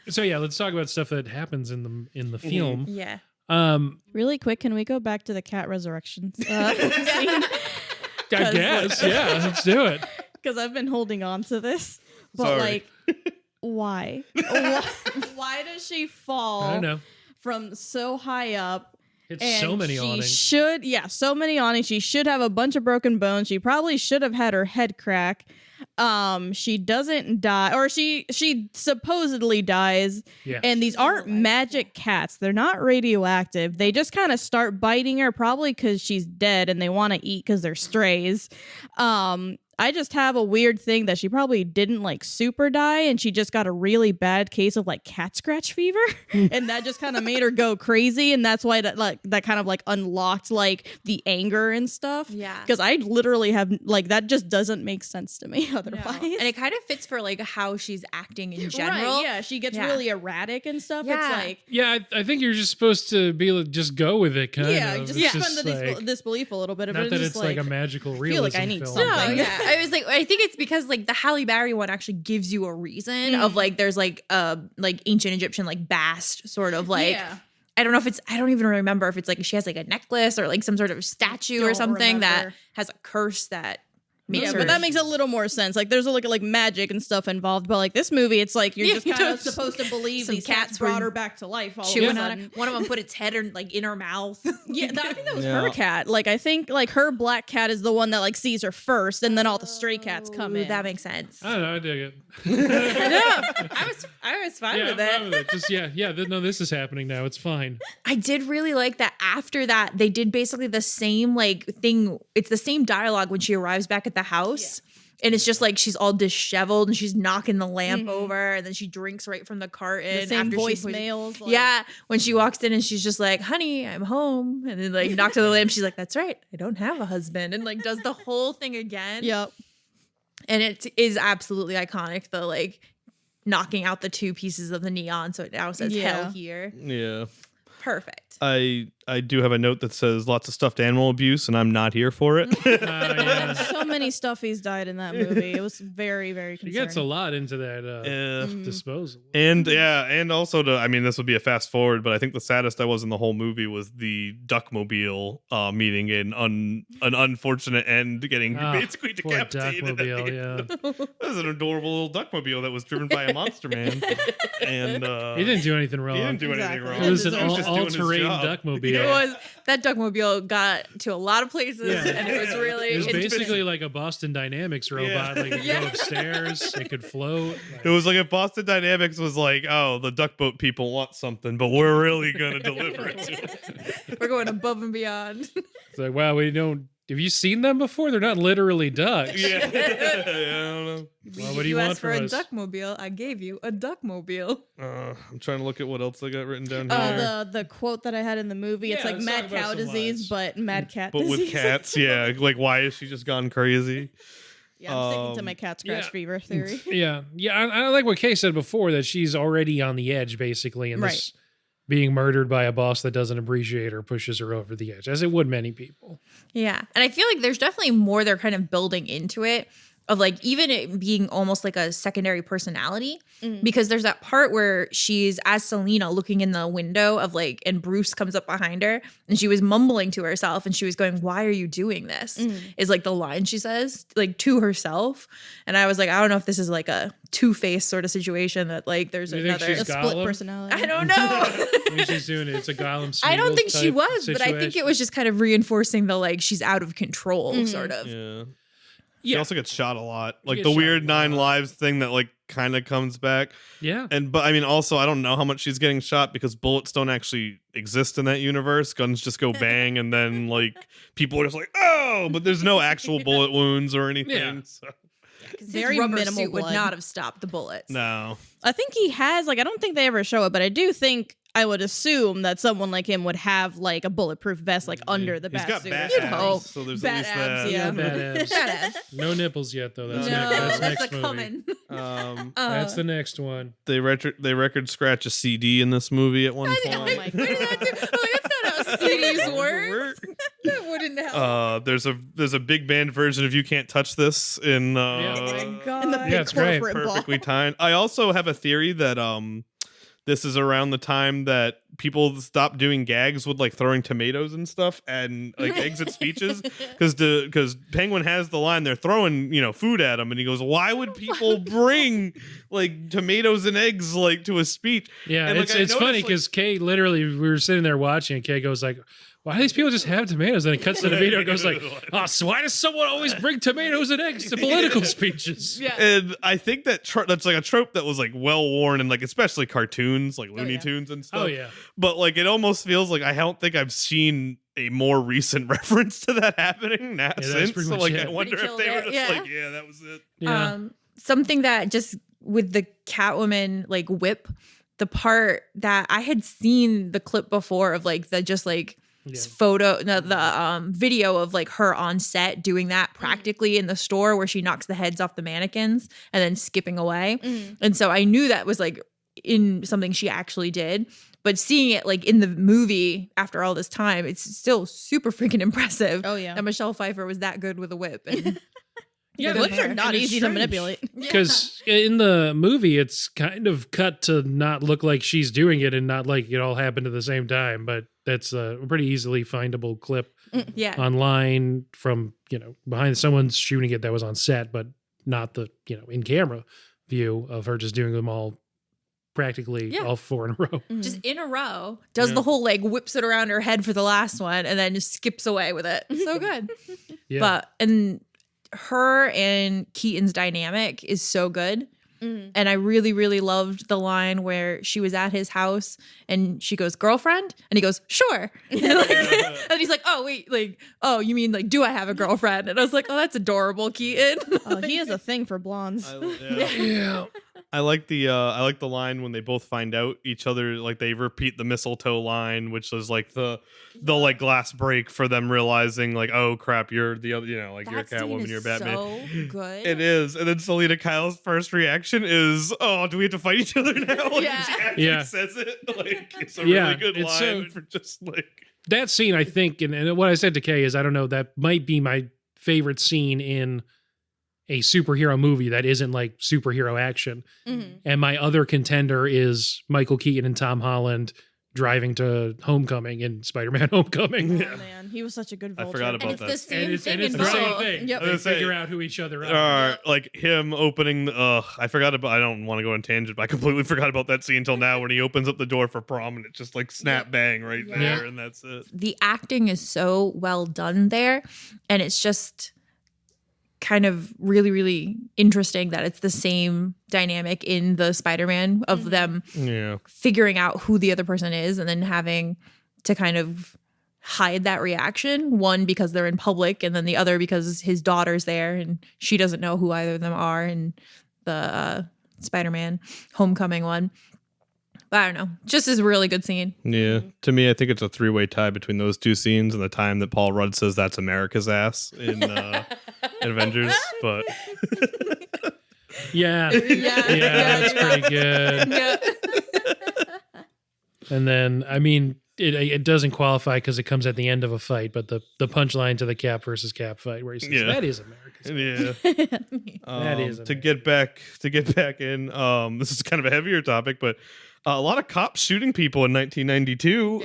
So yeah, let's talk about stuff that happens in the film.
Yeah.
Really quick, can we go back to the cat resurrection scene?
I guess, yeah, let's do it.
Because I've been holding on to this. But
Sorry.
like, why? Why does she fall
I don't know.
from so high up?
It's
And
so many
she
awnings.
so many awnings. She should have a bunch of broken bones. She probably should have had her head crack. She doesn't die, or she supposedly dies.
Yeah.
And these aren't magic cats. They're not radioactive. They just kind of start biting her, probably because she's dead and they want to eat because they're strays. I just have a weird thing that she probably didn't like super die, and she just got a really bad case of like cat scratch fever, and that just kind of made her go crazy, and that's why that kind of like unlocked like the anger and stuff.
Yeah.
Because I literally have like that just doesn't make sense to me
No.
otherwise.
And it kind of fits for like how she's acting in general.
Right, yeah, she gets
Yeah.
really erratic and stuff.
Yeah.
It's like
Yeah, I think you're just supposed to be like, just go with it, kind
yeah,
of.
just
It's
suspend the
like,
disbelief a little bit.
not
But
that
it's
it's
just
like a magical realism
feel like I need
film.
something.
No, yeah. I was like, I think it's because like the Halle Berry one actually gives you a reason of like there's like ancient Egyptian like bast sort of like
yeah.
I don't know if it's I don't even remember if it's like she has like a necklace or like some sort of statue or
Don't
something that
remember.
has a curse that makes
Yeah,
her
but that makes a little more sense. Like there's like magic and stuff involved, but like this movie, it's like you're
Yeah,
just kind of
just-
supposed to believe
some
these cats
cats
brought
were
her back to life. All
chewing
of a
on
sudden.
it. One of them put its head in her mouth.
Yeah, I think that was
Yeah.
her cat. Like I think like her black cat is the one that like sees her first, and then all the stray cats come
Ooh,
in.
That makes sense.
I don't know, I dig it.
I was fine
Yeah,
with
I'm
it.
fine with it. Just no, this is happening now. It's fine.
I did really like that after that they did basically the same like thing. It's the same dialogue when she arrives back at the house. And it's just like she's all disheveled and she's knocking the lamp over and then she drinks right from the carton.
the same
after
voicemails. Like,
Yeah. When she walks in and she's just like, honey, I'm home. And then like knocks on the lamp. She's like, that's right. I don't have a husband. And like does the whole thing again.
Yep.
And it is absolutely iconic. The like knocking out the 2 pieces of the neon. So it now says
Yeah.
hell here.
Yeah.
Perfect.
I I do have a note that says lots of stuffed animal abuse, and I'm not here for it.
Yeah.
So many stuffies died in that movie. It was very, very
He
concerning.
gets a lot into that disposal.
And also this would be a fast forward, but I think the saddest I was in the whole movie was the duckmobile meeting an unfortunate end, getting basically
Poor
decapitated.
duckmobile, yeah.
That was an adorable little duckmobile that was driven by a monster man, and
He didn't do anything wrong.
he didn't do anything
Exactly.
wrong.
It was an
He was just
doing his
all-terrain
job.
duckmobile.
It was that duckmobile got to a lot of places,
Yeah.
and it was really.
It was
it's-
basically like a Boston Dynamics robot. Like, it could go upstairs, it could float.
It was like if Boston Dynamics was like, oh, the duckboat people want something, but we're really going to deliver it.
We're going above and beyond.
It's like, wow, we don't. Have you seen them before? They're not literally ducks.
Yeah. I don't know.
Well, what do you
asked
want
for
from
a
us?
duckmobile. I gave you a duckmobile.
I'm trying to look at what else I got written down here.
The quote that I had in the movie. It's
Yeah,
like
let's
mad
talk about
cow
some
disease,
lives.
but mad cat
But
disease.
with cats, yeah. Like, why is she just gone crazy?
Yeah, I'm sticking to my cat scratch
yeah.
fever theory.
Yeah. I like what Kay said before, that she's already on the edge, basically, and this being murdered by a boss that doesn't appreciate her pushes her over the edge, as it would many people.
Yeah. And I feel like there's definitely more they're kind of building into it, of like even it being almost like a secondary personality, because there's that part where she's as Selena looking in the window of like, and Bruce comes up behind her and she was mumbling to herself and she was going, "Why are you doing this?" Is like the line she says like to herself. And I was like, I don't know if this is like a two-faced sort of situation, that like there's
You think
another
she's
A
Gollum?
split personality.
I don't know.
I think she's doing it. It's a Gollum.
I don't
Smeagol
think she
type
was, but I think
situation.
it was just kind of reinforcing the like she's out of control sort of.
Yeah. She
Yeah.
also gets shot a lot. Like
gets
the
shot
weird
a
9
lot.
lives thing that like kind of comes back.
Yeah.
But I mean, also, I don't know how much she's getting shot because bullets don't actually exist in that universe. Guns just go bang, and then like people are just like, oh, but there's no actual bullet wounds or anything.
Yeah.
So
Very
His rubber
minimal
suit would
blood.
not have stopped the bullets.
no.
I think he has, like, I don't think they ever show it, but I do think, I would assume that someone like him would have like a bulletproof vest like under the
He's
bat
got
suit.
bat
You'd
abs,
hope.
so there's
Bat
at least
abs,
that.
yeah.
Bad abs.
Badass.
No nipples yet, though. That's,
No,
that's
that's
next
a
movie.
coming.
That's the next one.
They record scratch a CD in this movie at one
I,
point.
Oh my
where did that do? I'm like, that's not how CDs work. That wouldn't help.
There's a big band version of "You Can't Touch This" in
Yeah.
Oh my god.
And the big
Yeah, it's great.
corporate ball.
perfectly timed. I also have a theory that this is around the time that people stopped doing gags with like throwing tomatoes and stuff and like exit speeches, because Penguin has the line they're throwing food at him and he goes, why would people bring like tomatoes and eggs like to a speech?
Yeah,
And, like, I
it's funny
noticed, like-
because Kay literally, we were sitting there watching, and Kay goes like, "Why do these people just have tomatoes?" And it cuts to the video and goes like, "Oh, so why does someone always bring tomatoes and eggs to political speeches?"
Yeah.
And I think that's like a trope that was like well worn in like especially cartoons like Looney
yeah.
Tunes and stuff.
Oh yeah,
But like it almost feels like I don't think I've seen a more recent reference to that happening now
that's
since.
pretty
So
much
like
it.
I wonder if
killed
they were
it,
just
yeah.
like, yeah, that was it.
yeah.
Something that just with the Catwoman like whip, the part that I had seen the clip before of like the just like
Yeah.
the video of like her on set doing that practically in the store where she knocks the heads off the mannequins and then skipping away. And so I knew that was like in something she actually did. But seeing it like in the movie after all this time, it's still super freaking impressive.
Oh, yeah.
That Michelle Pfeiffer was that good with a whip. And
Yeah,
The whips are
and
not
it's
easy to
strange.
manipulate.
Because in the movie, it's kind of cut to not look like she's doing it and not like it all happened at the same time. But that's a pretty easily findable clip
yeah.
online from, behind someone's shooting it that was on set, but not the, in camera view of her just doing them all practically
Yeah.
all 4 in a row.
Just in a row, does
Yeah.
the whole like whips it around her head for the last one and then just skips away with it. So good.
Yeah.
But and her and Keaton's dynamic is so good. And I really, really loved the line where she was at his house and she goes, "Girlfriend?" And he goes, "Sure." And, and he's like, "Oh, wait, like, oh, you mean like, do I have a girlfriend?" And I was like, "Oh, that's adorable, Keaton."
Oh, he has a thing for blondes.
yeah.
I like the line when they both find out each other, like they repeat the mistletoe line, which is like the like glass break for them realizing like, oh crap, you're the other, like you're a
That scene
Catwoman,
is
you're Batman.
so good.
It is. And then Selena Kyle's first reaction is, oh, do we have to fight each other now? Like,
Yeah.
she actually
Yeah.
says it. Like, it's a
Yeah,
really good
it's
line
so-
for just like.
that scene, I think, and what I said to Kay is, I don't know, that might be my favorite scene in a superhero movie that isn't like superhero action.
Mhm.
And my other contender is Michael Keaton and Tom Holland driving to Homecoming in Spider-Man Homecoming.
Oh man, he was such a good
I
Vulture.
forgot
And
about
it's
that.
the same thing
it's
in
the same
both.
thing.
Yep.
They
I was gonna say-
figure out who each other are.
Like him opening I forgot about, I don't want to go on tangent, but I completely forgot about that scene until now when he opens up the door for prom and it's just like snap bang right
Yeah.
there and that's it.
The acting is so well done there, and it's just kind of really, really interesting that it's the same dynamic in the Spider-Man of them
Yeah.
figuring out who the other person is and then having to kind of hide that reaction. One, because they're in public, and then the other because his daughter's there and she doesn't know who either of them are in the Spider-Man Homecoming one. But I don't know. Just is a really good scene.
Yeah. To me, I think it's a three-way tie between those two scenes and the time that Paul Rudd says that's America's ass in Avengers. But
Yeah.
Yeah,
That's pretty good.
Yeah.
And then, I mean, it doesn't qualify because it comes at the end of a fight, but the punchline to the Cap versus Cap fight where he says,
Yeah.
that is America's ass."
yeah.
That is
to get back in. This is kind of a heavier topic, but a lot of cops shooting people in 1992.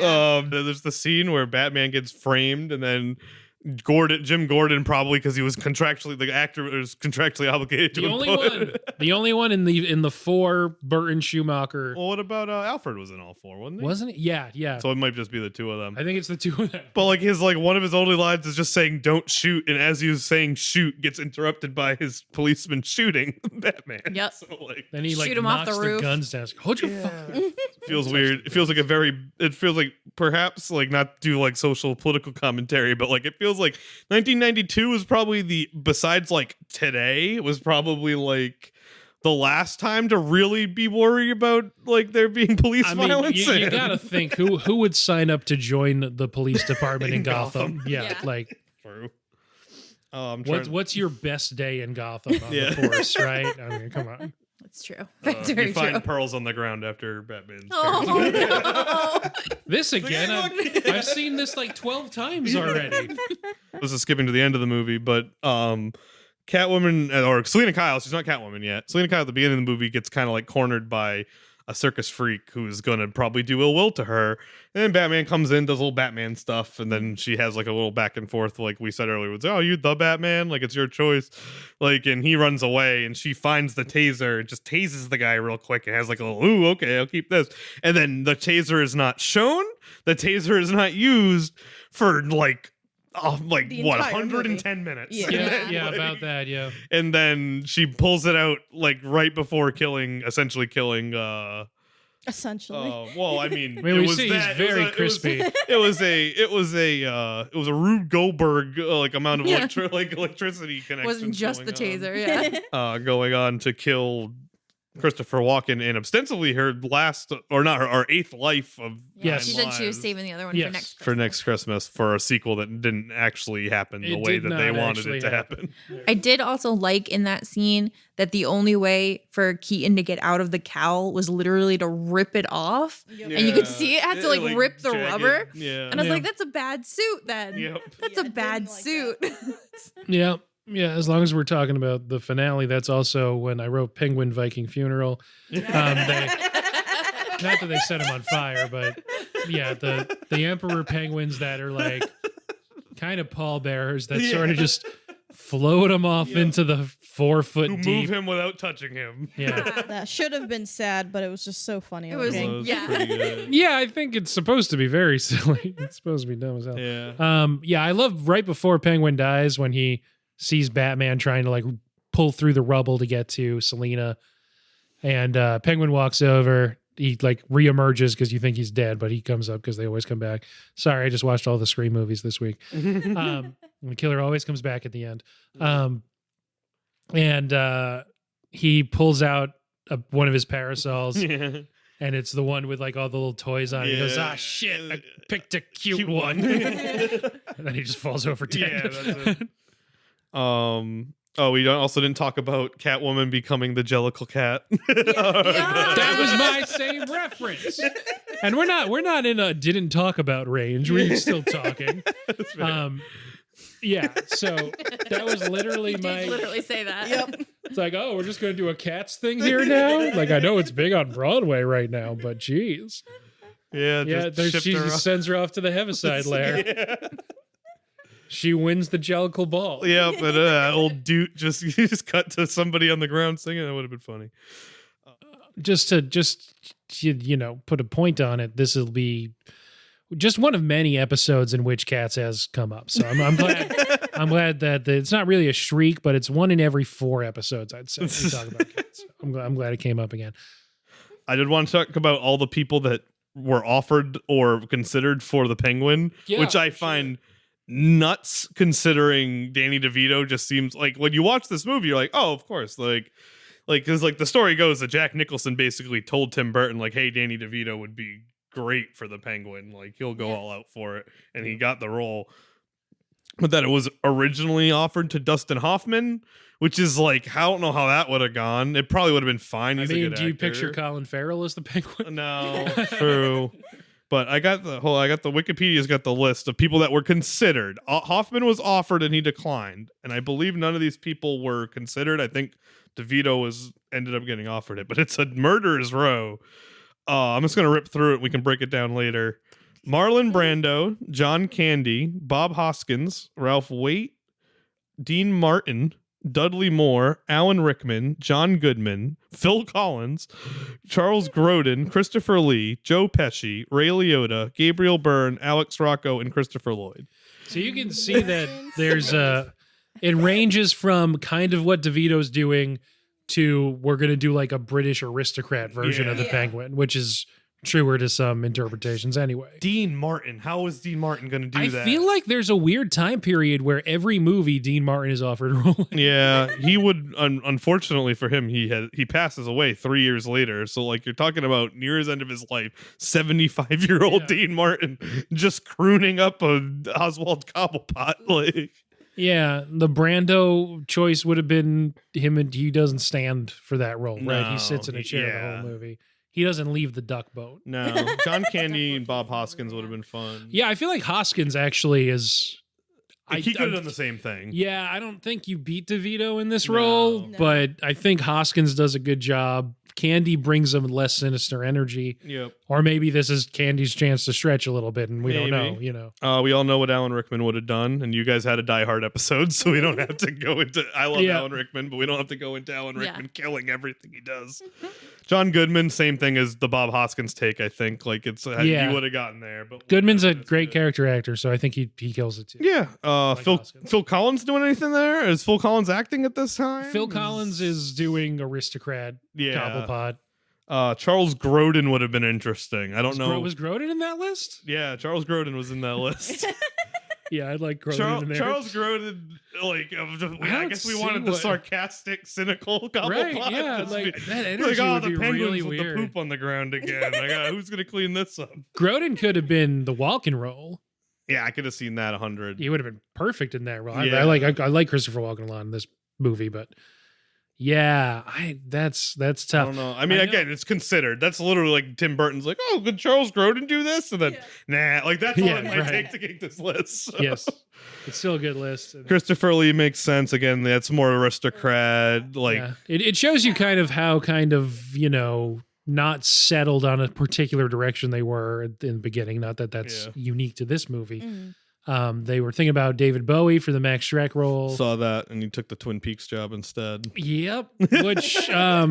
There's the scene where Batman gets framed, and then Jim Gordon, probably because he was contractually, the actor was contractually obligated to.
The only one in the four Burton Schumacher.
Well, what about Alfred was in all four, wasn't he?
Wasn't it? Yeah.
So it might just be the two of them.
I think it's the two of them.
But like one of his only lines is just saying "Don't shoot," and as he was saying "shoot," gets interrupted by his policeman shooting Batman.
Yep.
So like,
Then he like
Shoot him off
knocks
the
the
roof.
guns down. Hold your fuck.
feels weird. It feels like it feels like perhaps like not do like social political commentary, but like it feels like 1992 was probably besides like today was probably like the last time to really be worried about like there being police
I mean,
violence.
you gotta think who would sign up to join the police department in
In
Gotham?
Gotham.
Yeah, like
True. I'm trying
what's your best day in Gotham on
Yeah.
the force, right? I mean, come on.
That's true.
to,
That's very
you find
true.
pearls on the ground after Batman's
Oh, no.
This again,
Look.
I've seen this like 12 times already.
This is skipping to the end of the movie, but Catwoman or Selena Kyle, she's not Catwoman yet. Selena Kyle at the beginning of the movie gets kind of like cornered by a circus freak who's gonna probably do ill will to her. And then Batman comes in, does little Batman stuff, and then she has like a little back and forth, like we said earlier, with "Oh, you the Batman? Like it's your choice." Like, and he runs away, and she finds the taser and just tases the guy real quick. And has like a little, "Ooh, okay, I'll keep this." And then the taser is not shown. The taser is not used for like.
The
What,
entire
110 minutes?
Yeah.
And then,
Yeah,
like-
about that, yeah.
And then she pulls it out like right before essentially killing.
Essentially.
Well, I mean,
I mean,
it
we
was
see
that.
he's very
it was
crispy.
It was a Rube Goldberg like amount of
Yeah.
electricity connection.
Wasn't just the taser, yeah.
Going on to kill Christopher Walken in ostensibly her last, or not her eighth life of.
Yes.
She said she was saving the other one
Yes.
for next
Christmas for a sequel that didn't actually happen the
It
way
did
that they
not
wanted
actually
it to
happen.
happen.
I did also like in that scene that the only way for Keaton to get out of the cowl was literally to rip it off. And you could see it had to like rip the
jagged.
rubber.
Yeah.
And I was
Yeah.
like, that's a bad suit then.
Yep.
That's
Yeah,
a
it
bad
didn't like
suit.
Yeah. Yeah, as long as we're talking about the finale, that's also when I wrote Penguin Viking Funeral. Not that they set him on fire, but yeah, the emperor penguins that are like kind of pallbearers that sort of just float him off into the 4 foot
Who
deep.
move him without touching him.
Yeah.
That should have been sad, but it was just so funny.
It was-
looking.
Well,
Yeah.
pretty good.
Yeah, I think it's supposed to be very silly. It's supposed to be dumb as hell.
Yeah.
Yeah, I love right before Penguin dies when he sees Batman trying to like pull through the rubble to get to Selena, and Penguin walks over. He like reemerges because you think he's dead, but he comes up because they always come back. Sorry, I just watched all the Scream movies this week. The killer always comes back at the end. And he pulls out one of his parasols,
Yeah.
and it's the one with like all the little toys on it. He goes, "Ah, shit, I picked a cute one." And then he just falls over dead.
Yeah, that's it. We also didn't talk about Catwoman becoming the Jellicle Cat.
That was my same reference. And we're not in a didn't talk about range. We're still talking. Yeah, so that was literally
You did literally say that.
Yep.
It's like, oh, we're just going to do a Cats thing here now? Like, I know it's big on Broadway right now, but geez.
Yeah,
She just sends her off to the Heaviside lair.
Yeah.
She wins the Jellicle Ball.
Yeah, but old dude just cut to somebody on the ground singing. That would have been funny.
Just to put a point on it, this will be just one of many episodes in which Cats has come up. So I'm glad. I'm glad that it's not really a shriek, but it's one in every 4 episodes. I'd say we talk about Cats. I'm glad it came up again.
I did want to talk about all the people that were offered or considered for the Penguin, which I find nuts. Considering Danny DeVito just seems like when you watch this movie, you're like, oh, of course, like because like the story goes that Jack Nicholson basically told Tim Burton like, hey, Danny DeVito would be great for the Penguin, like he'll go all out for it, and he got the role. But that it was originally offered to Dustin Hoffman, which is like, I don't know how that would have gone. It probably would have been fine. He's a good
do you
actor.
picture Colin Farrell as the Penguin?
No, true. But I got the Wikipedia's got the list of people that were considered. Hoffman was offered and he declined, and I believe none of these people were considered. I think DeVito ended up getting offered it, but it's a murderer's row. I'm just gonna rip through it. We can break it down later. Marlon Brando, John Candy, Bob Hoskins, Ralph Waite, Dean Martin, Dudley Moore, Alan Rickman, John Goodman, Phil Collins, Charles Grodin, Christopher Lee, Joe Pesci, Ray Liotta, Gabriel Byrne, Alex Rocco, and Christopher Lloyd.
So you can see that there's it ranges from kind of what DeVito's doing to we're going to do like a British aristocrat version of the Penguin, which is truer to some interpretations anyway.
Dean Martin. How is Dean Martin going to do that?
I feel like there's a weird time period where every movie Dean Martin is offered a role in.
Yeah, he would. Unfortunately for him, he passes away 3 years later. So like you're talking about near his end of his life, 75-year-old Dean Martin just crooning up a Oswald Cobblepot. Like,
yeah, the Brando choice would have been him, and he doesn't stand for that role, right? He sits in a chair the whole movie. He doesn't leave the duck boat.
No, John Candy and Bob Hoskins would have been fun.
Yeah, I feel like Hoskins actually is.
He could have done the same thing.
Yeah, I don't think you beat DeVito in this role, but I think Hoskins does a good job. Candy brings him less sinister energy.
Yep.
Or maybe this is Candy's chance to stretch a little bit, and we don't know, you know.
We all know what Alan Rickman would have done, and you guys had a Die Hard episode, so we don't have to go into... I love Alan Rickman, but we don't have to go into Alan Rickman killing everything he does. John Goodman, same thing as the Bob Hoskins take, I think. Like, he would have gotten there. But
Goodman's a great character actor, so I think he kills it too.
Yeah. Phil Collins doing anything there? Is Phil Collins acting at this time?
Phil Collins is doing aristocrat Cobblepot.
Charles Grodin would have been interesting. I don't know.
Was Grodin in that list?
Yeah, Charles Grodin was in that list.
Yeah, I'd like Grodin in there.
Charles Grodin, like, I guess we wanted the sarcastic, cynical Cobblepot.
Right, yeah, that energy would be really weird.
With the poop on the ground again. Who's going to clean this up?
Grodin could have been the Walken role.
Yeah, I could have seen that 100.
He would have been perfect in that role.
Yeah.
I like Christopher Walken a lot in this movie, but yeah, that's tough.
I don't know. I mean, again, it's considered. That's literally like Tim Burton's like, oh, could Charles Grodin do this? And then, like that's all it might take to get this list. So.
Yes, it's still a good list.
Christopher Lee makes sense. Again, that's more aristocrat. Like
it shows you kind of how not settled on a particular direction they were in the beginning. Not that that's unique to this movie. Mm-hmm. They were thinking about David Bowie for the Max Schreck role.
Saw that, and he took the Twin Peaks job instead.
Yep. Which, I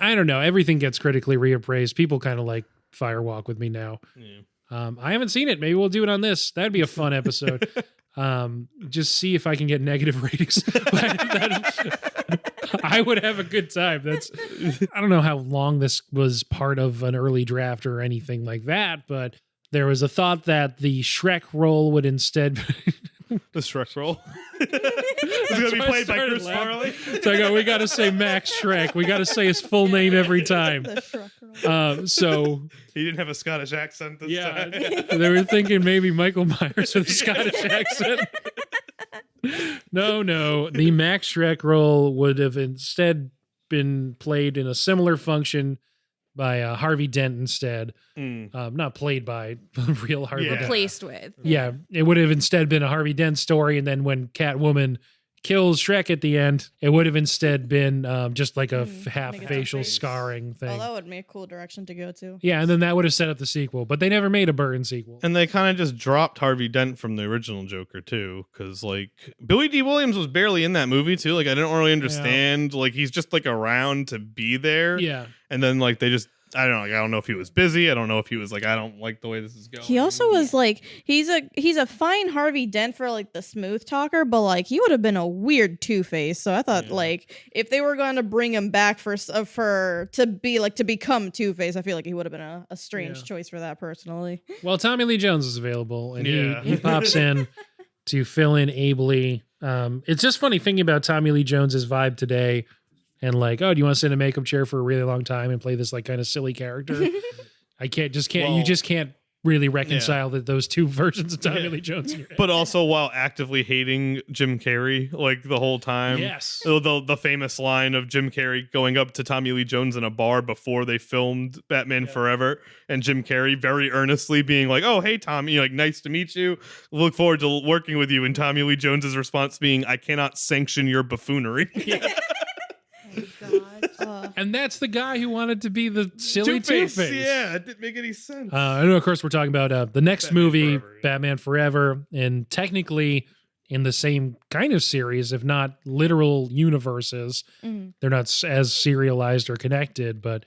don't know. Everything gets critically reappraised. People kind of like Firewalk with me now. Yeah. I haven't seen it. Maybe we'll do it on this. That'd be a fun episode. Just see if I can get negative ratings. I would have a good time. I don't know how long this was part of an early draft or anything like that, but there was a thought that the Shrek role would instead...
The Shrek role? It's going to be played by Chris Farley?
So we got to say Max Shrek. We got to say his full name every time.
The Shrek role.
So...
He didn't have a Scottish accent this time.
They were thinking maybe Michael Myers with a Scottish accent. No. The Max Shrek role would have instead been played in a similar function by Harvey Dent instead.
Mm.
Not played by real Harvey Dent.
Replaced with.
Yeah, it would have instead been a Harvey Dent story, and then when Catwoman kills Shrek at the end, it would have instead been just like a half
Make a
facial
face.
scarring thing.
Oh, that would be a cool direction to go to.
Yeah, and then that would have set up the sequel, but they never made a Burton sequel.
And they kind of just dropped Harvey Dent from the original Joker too, because like Billy D. Williams was barely in that movie too. Like I didn't really understand. Like he's just like around to be there.
Yeah.
And then like they just I don't know. Like, I don't know if he was busy. I don't know if he was like I don't like the way this is going.
He also was like he's a fine Harvey Dent for like the smooth talker, but like he would have been a weird Two-Face. So I thought like if they were going to bring him back for to become Two-Face, I feel like he would have been a strange choice for that personally.
Well, Tommy Lee Jones is available, and
Yeah.
he pops in to fill in ably. It's just funny thinking about Tommy Lee Jones's vibe today. And like, oh, do you want to sit in a makeup chair for a really long time and play this like kind of silly character? You just can't really reconcile those two versions of Tommy Lee Jones in your head.
But also while actively hating Jim Carrey like the whole time.
Yes.
The famous line of Jim Carrey going up to Tommy Lee Jones in a bar before they filmed Batman Forever, and Jim Carrey very earnestly being like, "Oh, hey Tommy, like nice to meet you. Look forward to working with you." And Tommy Lee Jones's response being, "I cannot sanction your buffoonery."
God.
And that's the guy who wanted to be the silly Two-Face.
Yeah, it didn't make any sense.
I know, of course, we're talking about the next
Batman
movie,
Forever, yeah.
Batman Forever, and technically in the same kind of series, if not literal universes. They're not as serialized or connected, but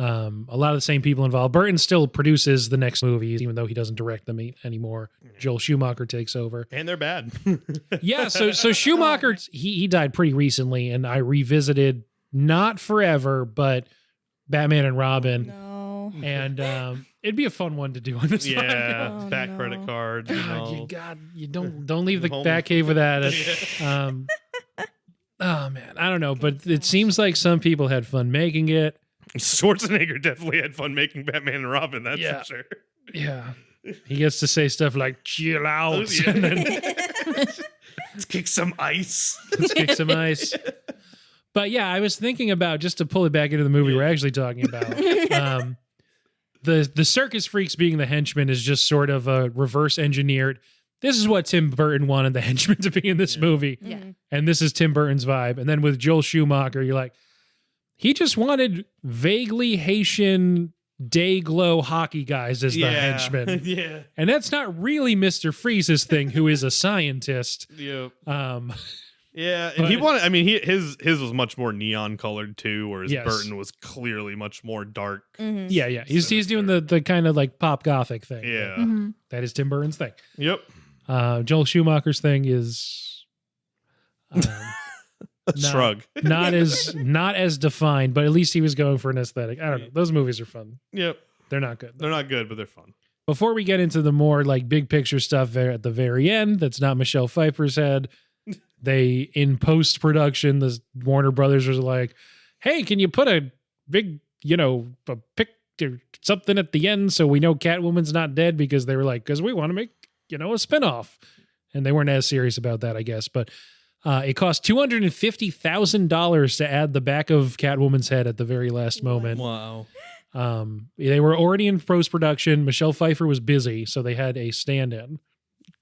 a lot of the same people involved. Burton still produces the next movies, even though he doesn't direct them anymore. Joel Schumacher takes over.
And they're bad.
Yeah, so Schumacher, he died pretty recently, and I revisited, not Forever, but Batman and Robin.
No.
And it'd be a fun one to do on this podcast.
Yeah,
Oh,
back
no.
credit card.
You don't leave the
Home.
Batcave without it. Oh man, I don't know, but it seems like some people had fun making it.
Schwarzenegger definitely had fun making Batman and Robin, that's
Yeah.
for sure.
Yeah, he gets to say stuff like "chill out,"
Yeah.
and then
Let's kick some ice.
let's kick some ice. But yeah, I was thinking about, just to pull it back into the movie we're actually talking about. The circus freaks being the henchmen is just sort of a reverse engineered. This is what Tim Burton wanted the henchmen to be in this movie.
Yeah.
And this is Tim Burton's vibe. And then with Joel Schumacher, you're like, he just wanted vaguely Haitian day glow hockey guys as the henchmen.
Yeah.
And that's not really Mr. Freeze's thing, who is a scientist.
Yep.
Yeah,
and he
but-
wanted. I mean, his was much more neon colored too, whereas
Yes.
Burton was clearly much more dark.
yeah. He's doing the kind of like pop gothic thing.
Yeah.
Mhm.
That is Tim Burton's thing.
Yep.
Joel Schumacher's thing is
Shrug.
not as defined, but at least he was going for an aesthetic. I don't know. Those movies are fun.
Yep.
They're not good.
They're not good, but they're fun.
Before we get into the more like big picture stuff there at the very end, that's not Michelle Pfeiffer's head. They, in post production, the Warner Brothers was like, "Hey, can you put a big, a picture something at the end so we know Catwoman's not dead?" Because they were like, "Because we want to make, a spinoff," and they weren't as serious about that, I guess. But it cost $250,000 to add the back of Catwoman's head at the very last moment.
Wow.
They were already in post production. Michelle Pfeiffer was busy, so they had a stand-in.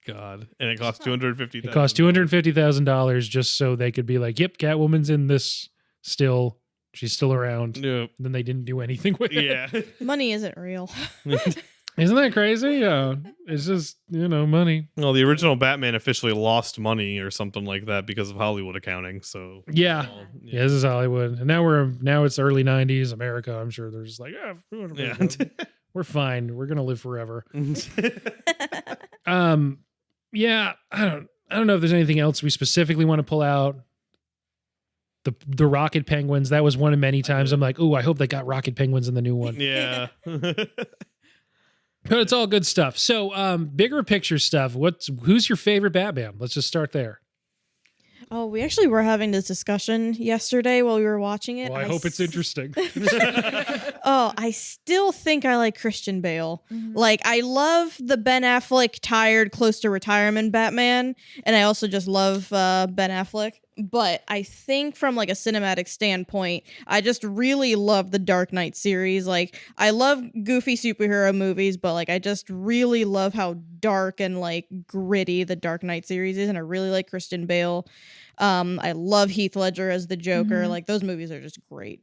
God. And it cost $250,000.
It cost $250,000 just so they could be like, "Yep, Catwoman's in this still. She's still around."
Yep.
Then they didn't do anything with it.
Yeah.
Money isn't real.
Isn't that crazy? Yeah. It's just, money.
Well, the original Batman officially lost money or something like that because of Hollywood accounting. So
Yeah.
well,
Yeah, this is Hollywood. And now it's early 90s America. I'm sure they're just like, we're fine. We're going to live forever. Yeah, I don't know if there's anything else we specifically want to pull out. The Rocket Penguins, that was one of many times I'm like, "Ooh, I hope they got Rocket Penguins in the new one."
Yeah.
But it's all good stuff. So, bigger picture stuff. Who's your favorite Batman? Let's just start there.
Oh, we actually were having this discussion yesterday while we were watching it.
Well, I hope it's interesting.
Oh, I still think I like Christian Bale.
Mhm.
Like, I love the Ben Affleck tired, close to retirement Batman, and I also just love Ben Affleck. But I think from like a cinematic standpoint, I just really love the Dark Knight series. Like, I love goofy superhero movies, but like I just really love how dark and like gritty the Dark Knight series is, and I really like Christian Bale. I love Heath Ledger as the Joker. Like, those movies are just great.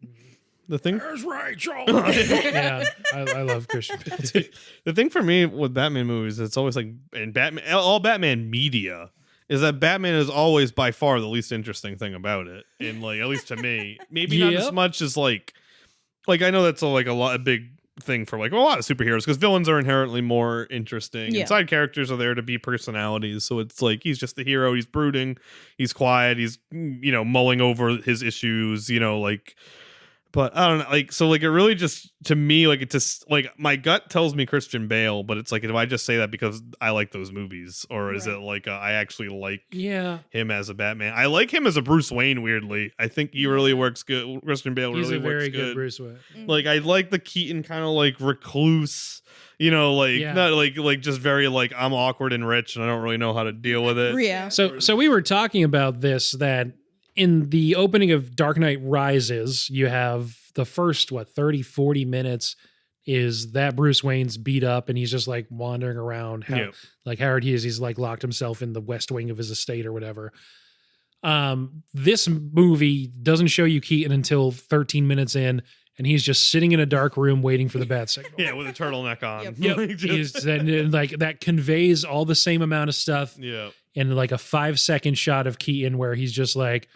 The thing,
There's Rachel. Yeah, I love Christian Bale too.
the thing for me with Batman movies, it's always like in Batman, all Batman media, is that Batman is always by far the least interesting thing about it. And like, at least to me, maybe not as much as like I know that's a big thing for like a lot of superheroes, because villains are inherently more interesting. And side characters are there to be personalities. So it's like, he's just the hero. He's brooding. He's quiet. He's, mulling over his issues, like. But I don't know, like, so like it really just, to me, like, it just, like, my gut tells me Christian Bale, but it's like, do I just say that because I like those movies, or is it like I actually like him as a Batman? I like him as a Bruce Wayne. Weirdly, I think he really works good. Christian Bale really works good. He's a very good
Bruce Wayne.
Like, I like the Keaton kind of like recluse, not like just very like, I'm awkward and rich and I don't really know how to deal with it.
Yeah.
So we were talking about this, that in the opening of Dark Knight Rises, you have the first, 30, 40 minutes is that Bruce Wayne's beat up and he's just like wandering around. Like Howard Hughes, he's like locked himself in the west wing of his estate or whatever. This movie doesn't show you Keaton until 13 minutes in, and he's just sitting in a dark room waiting for the bat signal.
Yeah, with a turtleneck on.
And like that conveys all the same amount of stuff.
Yeah.
And like a 5-second shot of Keaton where he's just like,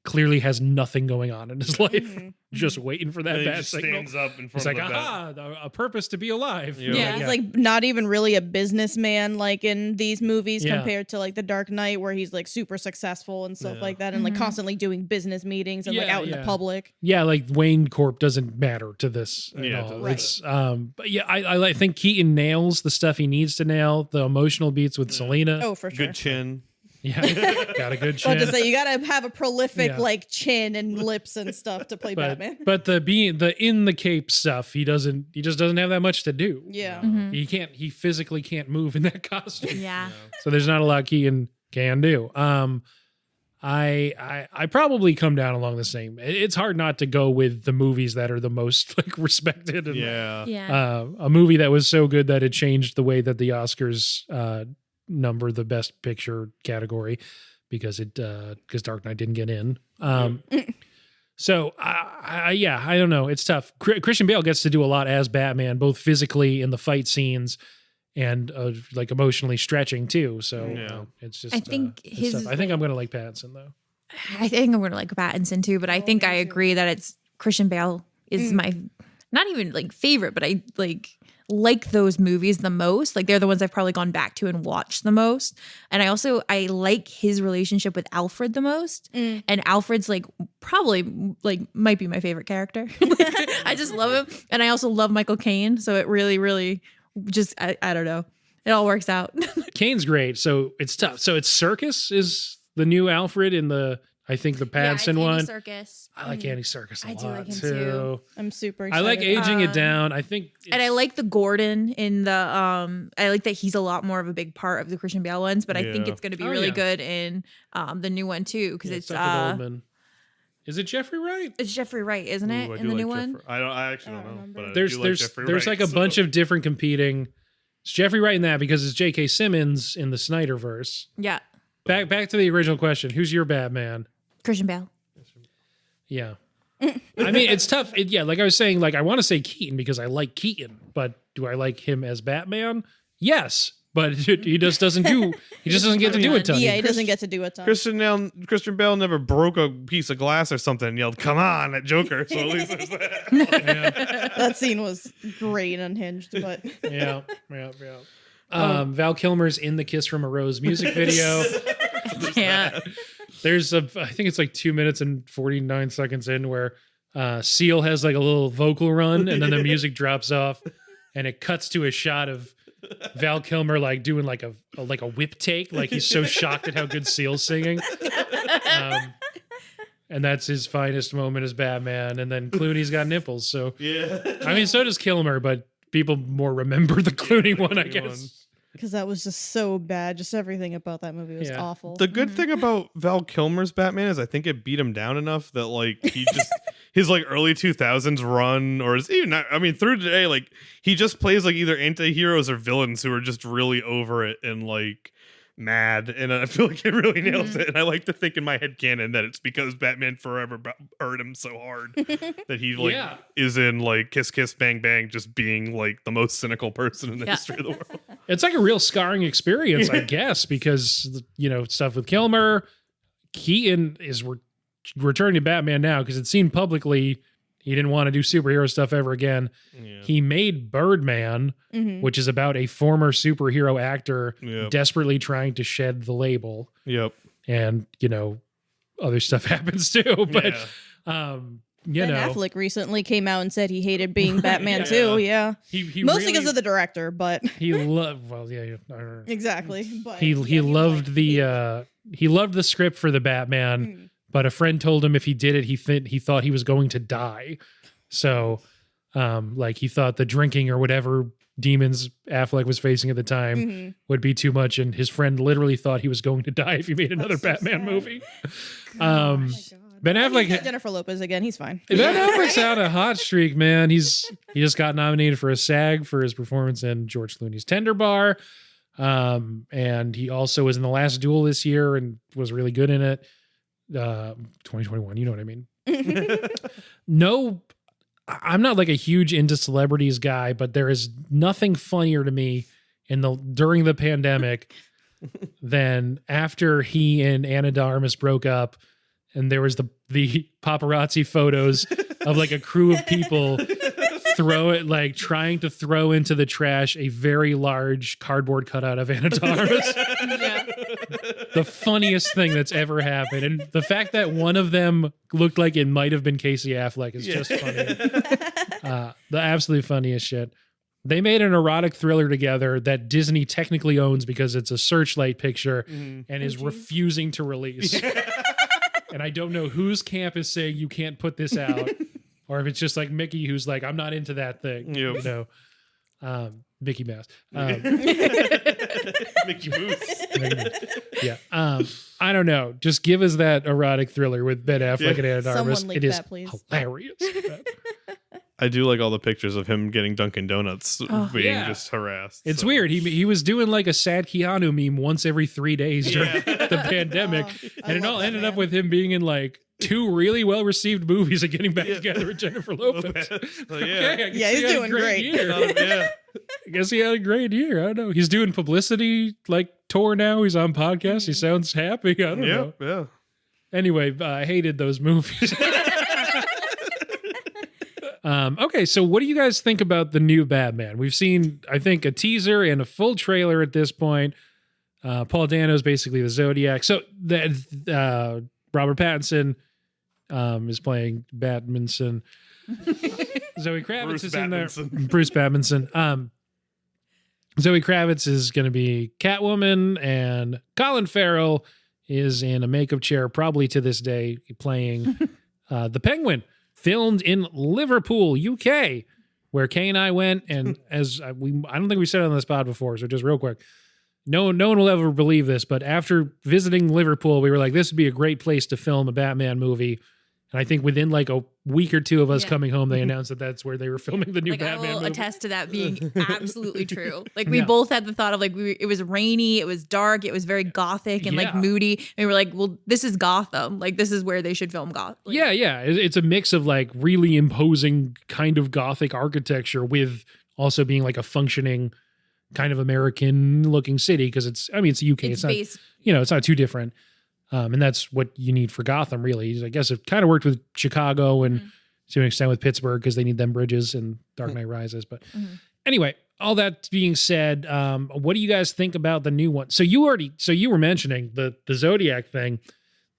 clearly has nothing going on in his life, just waiting for that bat signal.
Stands up in front
it's
of
like,
the
aha, a purpose to be alive.
Yeah, he's like not even really a businessman like in these movies compared to like the Dark Knight, where he's like super successful and stuff like that, and like constantly doing business meetings and like out in the public.
Yeah, like Wayne Corp doesn't matter to this at all.
Right.
It's but yeah, I think Keaton nails the stuff he needs to nail. The emotional beats with Selena.
Oh, for sure.
Good chin.
Yeah, got a good chin.
I'll just say, you gotta have a prolific like chin and lips and stuff to play Batman.
But the in the cape stuff, he just doesn't have that much to do.
Yeah.
He physically can't move in that costume.
Yeah.
So there's not a lot Keaton can do. I probably come down along the same. It's hard not to go with the movies that are the most like respected. And, a movie that was so good that it changed the way that the Oscars number the best picture category, because Dark Knight didn't get in. So I don't know. It's tough. Christian Bale gets to do a lot as Batman, both physically in the fight scenes and like emotionally stretching too. So it's just, I think I think I'm going to like Pattinson though.
I think I'm going to like Pattinson too, but I think I agree that it's Christian Bale is my, not even like favorite, but I like those movies the most. Like, they're the ones I've probably gone back to and watched the most. And I like his relationship with Alfred the most. And Alfred's like probably like might be my favorite character. I just love him. And I also love Michael Caine. So it really, really just, I don't know. It all works out.
Caine's great. So it's tough. So it's Serkis is the new Alfred in the, I think the Pattinson one.
Serkis.
I like Andy Serkis a lot.
I do like him
too.
I'm super excited.
I like aging it down. I think,
and I like the Gordon in the. I like that he's a lot more of a big part of the Christian Bale ones, but I think it's going to be really good in the new one too, because it's
Goldman. Is it Jeffrey Wright?
It's Jeffrey Wright, isn't it? In the new one,
I actually don't know. But
there's like a bunch of different competing. It's Jeffrey Wright in that because it's J.K. Simmons in the Snyderverse.
Yeah.
Back to the original question. Who's your Batman?
Christian Bale.
Yeah. I mean, it's tough. Like I was saying, like I want to say Keaton because I like Keaton, but do I like him as Batman? Yes, but he just doesn't get to do a ton.
Yeah, he doesn't get to do a ton.
Christian Bale never broke a piece of glass or something and yelled, "Come on," at Joker. So at least there's that.
That scene was great and unhinged, but
yeah. Val Kilmer's in the Kiss from a Rose music video.
Yeah.
There's I think it's like 2 minutes and 49 seconds in where Seal has like a little vocal run and then the music drops off and it cuts to a shot of Val Kilmer like doing like a whip take, like he's so shocked at how good Seal's singing. And that's his finest moment as Batman. And then Clooney's got nipples. So I mean, so does Kilmer, but people more remember the Clooney one, I guess.
because that was just so bad. Just everything about that movie was
Yeah.
awful.
The good thing about Val Kilmer's Batman is I think it beat him down enough that like he just his like early 2000s run, or is even not, I mean through today, like he just plays like either anti-heroes or villains who are just really over it and like mad, and I feel like it really nails it. And I like to think in my head canon that it's because Batman Forever hurt him so hard that he like is in like Kiss Kiss Bang Bang just being like the most cynical person in the history of the world.
It's like a real scarring experience, I guess, because, you know, stuff with Kilmer. Keaton is returning to Batman now because it seemed publicly he didn't want to do superhero stuff ever again. Yeah. He made Birdman, which is about a former superhero actor desperately trying to shed the label.
Yep.
And, you know, other stuff happens too. But, you
Ben
know.
Affleck recently came out and said he hated being Batman too. Yeah.
He
mostly because of the director, but
he loved, well, yeah.
Exactly. But
he loved he loved the script for the Batman. But a friend told him if he did it, he thought he was going to die. So, like he thought the drinking or whatever demons Affleck was facing at the time would be too much, and his friend literally thought he was going to die if he made another Batman movie. Ben Affleck,
Jennifer Lopez again. He's fine.
Ben Affleck's on a hot streak, man. He just got nominated for a SAG for his performance in George Clooney's Tender Bar, and he also was in The Last Duel this year and was really good in it. 2021, you know what I mean. No, I'm not like a huge into celebrities guy, but there is nothing funnier to me during the pandemic than after he and Ana de Armas broke up, and there was the paparazzi photos of like a crew of people trying to throw into the trash a very large cardboard cutout of Ana de Armas. The funniest thing that's ever happened. And the fact that one of them looked like it might have been Casey Affleck is just funny. The absolute funniest shit. They made an erotic thriller together that Disney technically owns because it's a Searchlight picture and is refusing to release. And I don't know whose camp is saying you can't put this out, or if it's just like Mickey who's like, I'm not into that thing. You know, Mickey Mouse.
Mickey Mouse.
Yeah. I don't know. Just give us that erotic thriller with Ben Affleck and Ana de Armas. It is hilarious.
I do like all the pictures of him getting Dunkin' Donuts being just harassed.
It's weird. He was doing like a sad Keanu meme once every 3 days during the pandemic. And it all ended up with him being in like 2 really well-received movies and getting back together with Jennifer Lopez.
He's doing great.
I guess he had a great year. I don't know. He's doing publicity like tour now. He's on podcasts. He sounds happy. I don't know.
Yeah.
Anyway, I hated those movies. Okay, so what do you guys think about the new Batman? We've seen, I think, a teaser and a full trailer at this point. Paul Dano's basically the Zodiac. So Robert Pattinson is playing Batmanson. Zoe Kravitz is in there. Bruce Batmanson. Zoe Kravitz is going to be Catwoman, and Colin Farrell is in a makeup chair, probably to this day, playing the Penguin. Filmed in Liverpool, UK, where Kay and I went, and I don't think we said it on this pod before, so just real quick, no one will ever believe this, but after visiting Liverpool, we were like, this would be a great place to film a Batman movie. And I think within like a week or two of us coming home, they announced that that's where they were filming the new Batman
I will
movie.
attest to that being absolutely true. Like we both had the thought of like, it was rainy, it was dark, it was very gothic and like moody. And we were like, well, this is Gotham. Like this is where they should film Gotham. Like,
It's a mix of like really imposing kind of gothic architecture with also being like a functioning kind of American looking city. Because it's the UK. It's not, it's not too different. And that's what you need for Gotham, really. I guess it kind of worked with Chicago and to an extent with Pittsburgh because they need them bridges and Dark Knight Rises. But anyway, all that being said, what do you guys think about the new one? So you were mentioning the Zodiac thing.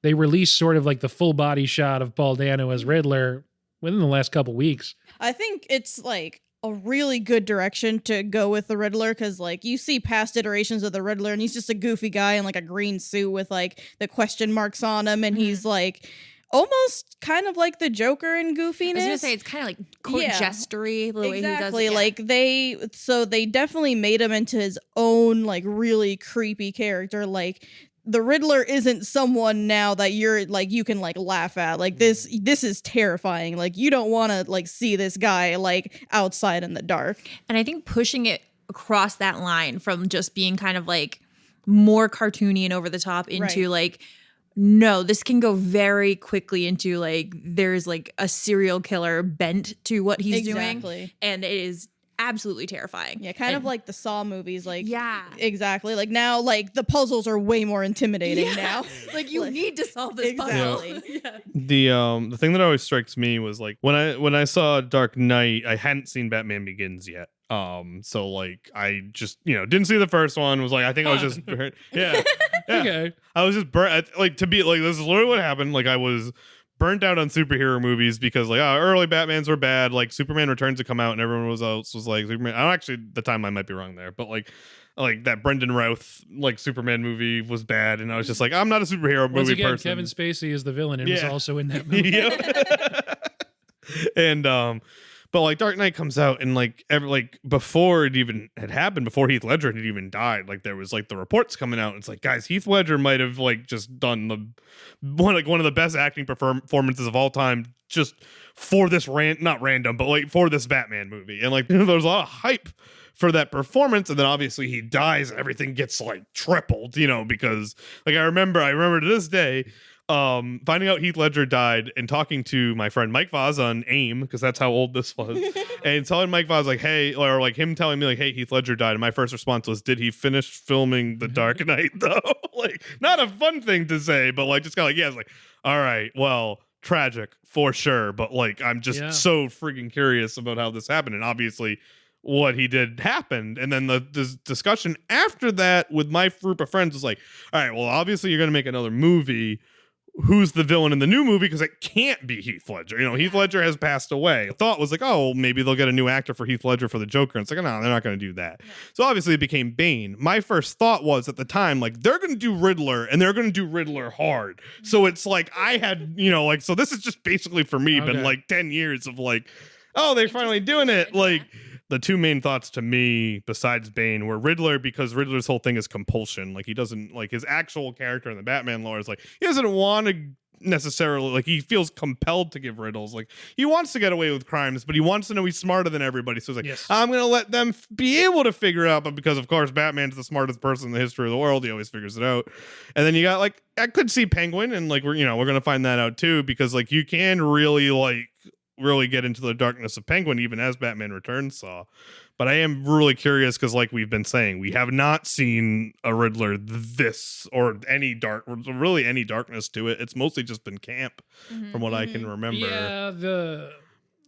They released sort of like the full body shot of Paul Dano as Riddler within the last couple weeks.
I think it's like a really good direction to go with the Riddler, because like you see past iterations of the Riddler and he's just a goofy guy in like a green suit with like the question marks on him, and he's like almost kind of like the Joker in goofiness.
I was gonna say it's kind of like court jestery the way he does
Exactly.
it. Yeah.
Like they definitely made him into his own like really creepy character. Like the Riddler isn't someone now that you're like you can like laugh at. Like this is terrifying. Like you don't want to like see this guy like outside in the dark.
And I think pushing it across that line from just being kind of like more cartoony and over the top into like, no, this can go very quickly into like there's like a serial killer bent to what he's doing. And it is absolutely terrifying.
Yeah, kind of like the Saw movies. Like,
yeah,
exactly. Like now, like the puzzles are way more intimidating now.
Like you need to solve this puzzle. Yeah.
The thing that always strikes me was like when I saw Dark Knight, I hadn't seen Batman Begins yet. So like I just didn't see the first one. Was like I think I was just yeah.
Okay.
I was just burnt. Like to be like this is literally what happened. Like I was burnt out on superhero movies because like early Batmans were bad. Like Superman Returns to come out and everyone was like Superman. I don't actually the time I might be wrong there, but like that Brendan Routh like Superman movie was bad, and I was just like I'm not a superhero
Once
movie
again,
person.
Kevin Spacey is the villain and was also in that movie.
And but like Dark Knight comes out and like before it even had happened, before Heath Ledger had even died, like there was like the reports coming out. And it's like, guys, Heath Ledger might have like just done one of the best acting performances of all time, just for this not random, but like for this Batman movie. And like there was a lot of hype for that performance, and then obviously he dies and everything gets like tripled, because like I remember to this day. Finding out Heath Ledger died and talking to my friend Mike Vaz on AIM, because that's how old this was, and telling Mike Vaz like, hey, or like him telling me like, hey, Heath Ledger died. And my first response was, did he finish filming The Dark Knight though? Like, not a fun thing to say, but like just kind of like, yeah, it's like, all right, well, tragic for sure. But like, I'm just so freaking curious about how this happened. And obviously what he did happened. And then the discussion after that with my group of friends was like, all right, well, obviously you're going to make another movie. Who's the villain in the new movie? Because it can't be Heath Ledger. Heath Ledger has passed away. The thought was like, oh, maybe they'll get a new actor for Heath Ledger for the Joker. And it's like, no, they're not going to do that. Yeah. So obviously it became Bane. My first thought was at the time, like, they're going to do Riddler and they're going to do Riddler hard. Mm-hmm. So it's like I had, like, so this is just basically for me been like 10 years of like, oh, they're finally doing it. Like, the two main thoughts to me besides Bane were Riddler, because Riddler's whole thing is compulsion. Like he doesn't like his actual character in the Batman lore is like he doesn't want to necessarily like he feels compelled to give riddles. Like he wants to get away with crimes, but he wants to know he's smarter than everybody. So he's like, I'm going to let them be able to figure it out. But because of course Batman's the smartest person in the history of the world, he always figures it out. And then you got like I could see Penguin, and like we're going to find that out too, because like you can really get into the darkness of Penguin even as Batman Returns saw. But I am really curious because like we've been saying, we have not seen a Riddler this or any darkness to it. It's mostly just been camp from what I can remember.
Yeah,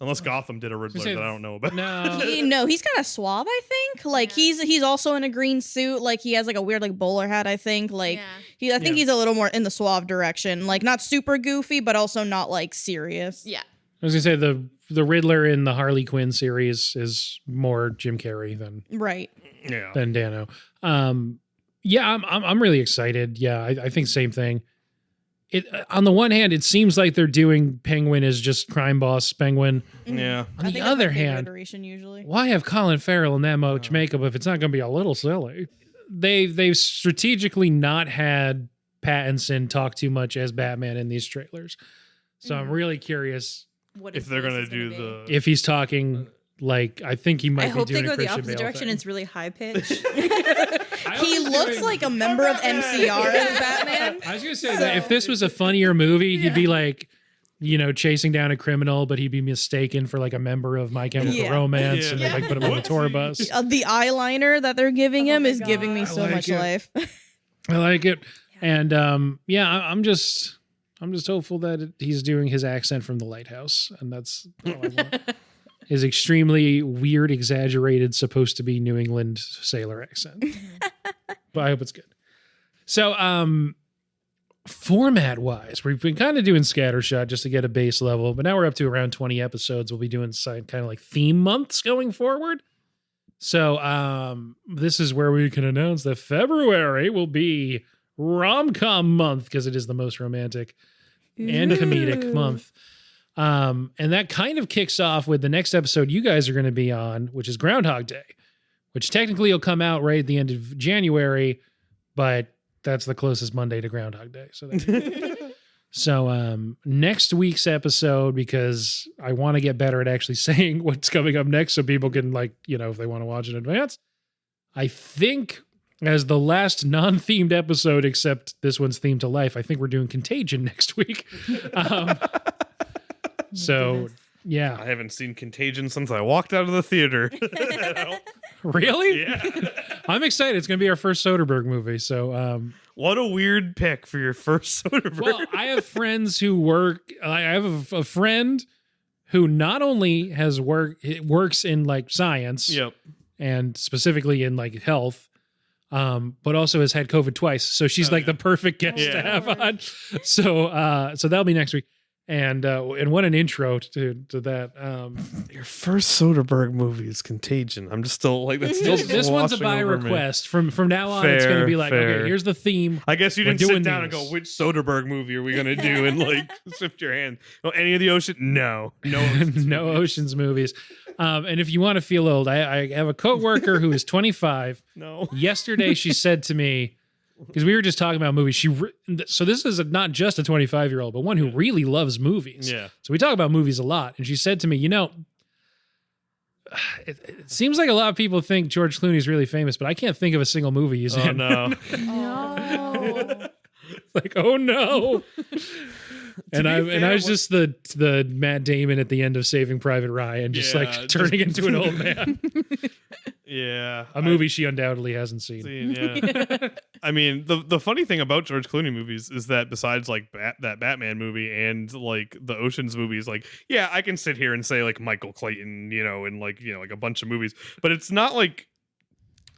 unless Gotham did a Riddler that I don't know about.
No, he's kind of suave, I think. Like he's also in a green suit. Like he has like a weird like bowler hat, I think. Like I think he's a little more in the suave direction. Like not super goofy, but also not like serious.
Yeah.
I was gonna say the Riddler in the Harley Quinn series is more Jim Carrey than Dano. I'm really excited. Yeah, I think same thing. It on the one hand, it seems like they're doing Penguin as just crime boss Penguin.
Yeah.
On the other hand, why have Colin Farrell in that much makeup if it's not going to be a little silly? They've strategically not had Pattinson talk too much as Batman in these trailers, so I'm really curious.
If they're going to do
if he's talking like I think he might
I
be
hope
doing
they go
a
the
Christian
opposite
Bale
direction.
thing.
It's really high pitched.
He looks like a member of MCR as Batman.
I was going to say that if this was a funnier movie, he'd be like, chasing down a criminal, but he'd be mistaken for like a member of My Chemical Romance, and they like put him on the tour bus.
The eyeliner that they're giving him is giving me so much life.
I like it, and I'm just hopeful that he's doing his accent from The Lighthouse, and that's all I want. His extremely weird, exaggerated, supposed to be New England sailor accent. But I hope it's good. So, format-wise, we've been kind of doing scattershot just to get a base level, but now we're up to around 20 episodes. We'll be doing kind of like theme months going forward. So, this is where we can announce that February will be rom-com month because it is the most romantic and comedic month. And that kind of kicks off with the next episode you guys are going to be on, which is Groundhog Day, which technically will come out right at the end of January, but that's the closest Monday to Groundhog Day. So next week's episode, because I want to get better at actually saying what's coming up next so people can, like, you know, if they want to watch in advance, I think as the last non-themed episode, except this one's themed to life, I think we're doing Contagion next week. So, yeah.
I haven't seen Contagion since I walked out of the theater.
Really?
Yeah.
I'm excited. It's going to be our first Soderbergh movie. So,
what a weird pick for your first Soderbergh.
well, I have friends who work. I have a friend who not only has works in like science,
Yep.
and specifically in like health, but also has had COVID twice. So she's like the perfect guest to have on. So that'll be next week. And what an intro to that.
Your first Soderbergh movie is Contagion. I'm just still like that's still
This one's a
washing
by
over me.
request. From now on, it's going to be like,
Fair.
okay, here's the theme.
I guess you
We're
didn't sit
doing
down
these.
and go, which Soderbergh movie are we going to do? And like shift your hand. Oh, any of the ocean? No. Oceans
No
movies.
Oceans movies. And if you want to feel old, I have a coworker who is 25.
No.
Yesterday, she said to me, because we were just talking about movies. So this is not just a 25-year-old, but one who really loves movies.
Yeah.
So we talk about movies a lot. And she said to me, you know, it seems like a lot of people think George Clooney's really famous, but I can't think of a single movie he's
Oh
in.
no.
No.
Like, oh no. And I was just the Matt Damon at the end of Saving Private Ryan, just
Yeah,
like turning into an old man.
Yeah.
A movie she undoubtedly hasn't seen.
Yeah. I mean, the funny thing about George Clooney movies is that besides like that Batman movie and like the Oceans movies, like, yeah, I can sit here and say like Michael Keaton, you know, and like, you know, like a bunch of movies, but it's not like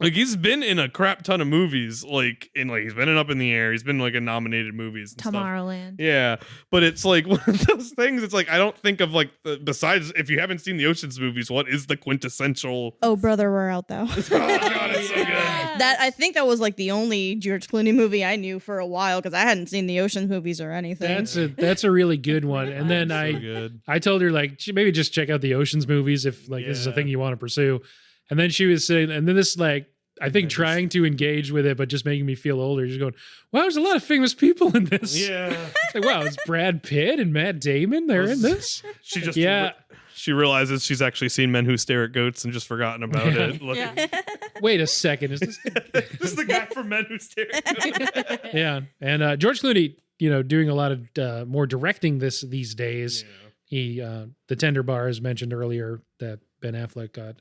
he's been in a crap ton of movies, like he's been in Up in the Air, he's been like in nominated movies and stuff.
Tomorrowland.
Yeah, but it's like one of those things. It's like I don't think of like besides if you haven't seen the Oceans movies, what is the quintessential?
Oh, brother, we're out though.
Oh god, it's so good.
That I think that was like the only George Clooney movie I knew for a while because I hadn't seen the Ocean movies or anything.
That's a really good one. And then
So good.
I told her like maybe just check out the Oceans movies if like this is a thing you want to pursue. And then she was saying, and then this like I think trying to engage with it, but just making me feel older. Just going, wow, there's a lot of famous people in this.
Yeah,
It's like, wow, it's Brad Pitt and Matt Damon. They're in this.
she just
Yeah.
She realizes she's actually seen Men Who Stare at Goats and just forgotten about
Yeah.
it. Like,
Wait a second. Is this?
this is the guy from Men Who Stare at Goats.
Yeah. And George Clooney, you know, doing a lot of more directing these days. He, the Tender Bar, as mentioned earlier, that Ben Affleck got,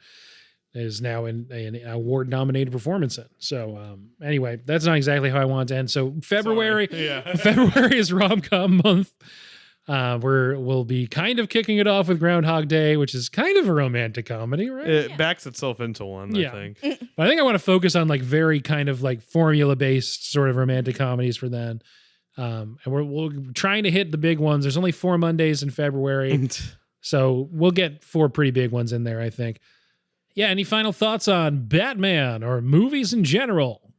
is now in an award-nominated performance in. So anyway, that's not exactly how I want to end. So February,
Yeah.
February is rom-com month. We'll be kind of kicking it off with Groundhog Day, which is kind of a romantic comedy, right?
It backs itself into one,
Yeah.
I think.
But I think I want to focus on like very kind of like formula-based sort of romantic comedies for then. And we're trying to hit the big ones. There's only 4 Mondays in February. So we'll get 4 pretty big ones in there, I think. Yeah, any final thoughts on Batman or movies in general?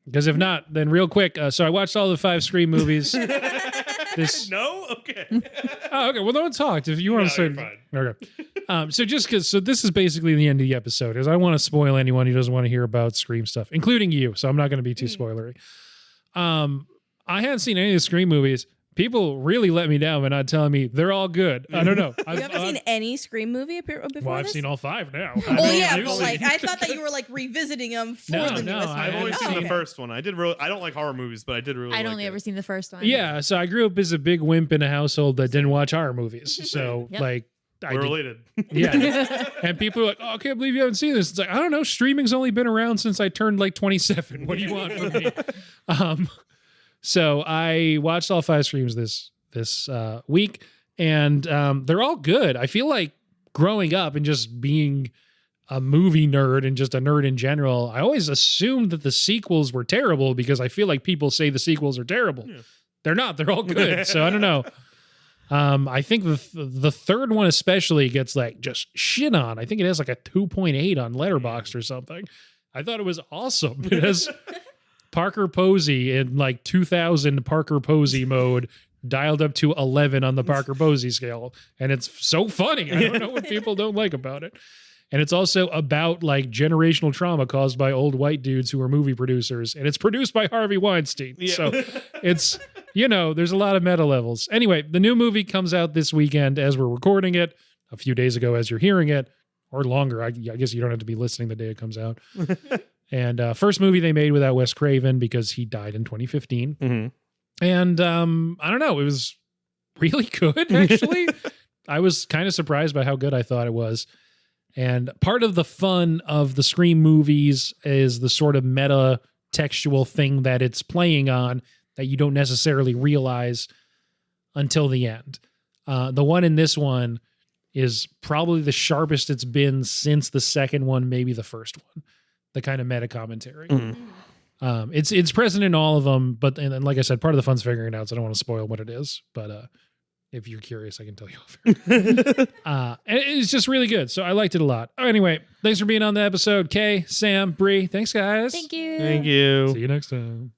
Because if not, then real quick. So I watched all the 5 Scream movies.
No? Okay.
Oh, okay. Well, no one talked. If you want to
No,
say,
you're
okay. So just because, so this is basically the end of the episode, because I want to spoil anyone who doesn't want to hear about Scream stuff, including you. So I'm not going to be too spoilery. I haven't seen any of the Scream movies. People really let me down by not telling me they're all good. I don't know.
You haven't seen any Scream movie before
Well, I've
this?
seen all 5 now.
Well, yeah,
You've
but
seen-
like I thought that you were like revisiting them for
No,
the
no,
newest
I
I've
one.
only
haven't
seen the
seen it.
first one. I don't like horror movies, but I did really
I'd
like
only
it.
ever seen the first one.
Yeah, so I grew up as a big wimp in a household that didn't watch horror movies. So
Yep.
like,
We're related.
yeah. And people are like, oh, I can't believe you haven't seen this. It's like, I don't know. Streaming's only been around since I turned like 27. What do you want from me? So I watched all 5 Screams this week, and they're all good. I feel like growing up and just being a movie nerd and just a nerd in general, I always assumed that the sequels were terrible because I feel like people say the sequels are terrible.
Yeah.
They're not. They're all good. So I don't know. I think the third one especially gets like just shit on. I think it has like a 2.8 on Letterboxd or something. I thought it was awesome. It has Parker Posey in like 2000 Parker Posey mode dialed up to 11 on the Parker Posey scale. And it's so funny. I don't know what people don't like about it. And it's also about like generational trauma caused by old white dudes who are movie producers. And it's produced by Harvey Weinstein.
Yeah.
So it's, there's a lot of meta levels. Anyway, the new movie comes out this weekend as we're recording it, a few days ago as you're hearing it, or longer. I guess you don't have to be listening the day it comes out. And first movie they made without Wes Craven because he died in 2015.
Mm-hmm.
And I don't know, it was really good, actually. I was kind of surprised by how good I thought it was. And part of the fun of the Scream movies is the sort of meta textual thing that it's playing on that you don't necessarily realize until the end. The one in this one is probably the sharpest it's been since the second one, maybe the first one. The kind of meta commentary.
Mm-hmm.
It's present in all of them, but and like I said, part of the fun's figuring it out, so I don't want to spoil what it is. But if you're curious, I can tell you off. And it's just really good, so I liked it a lot. Anyway, thanks for being on the episode. Kay, Sam, Bree, thanks guys.
Thank you.
Thank you.
See you next time.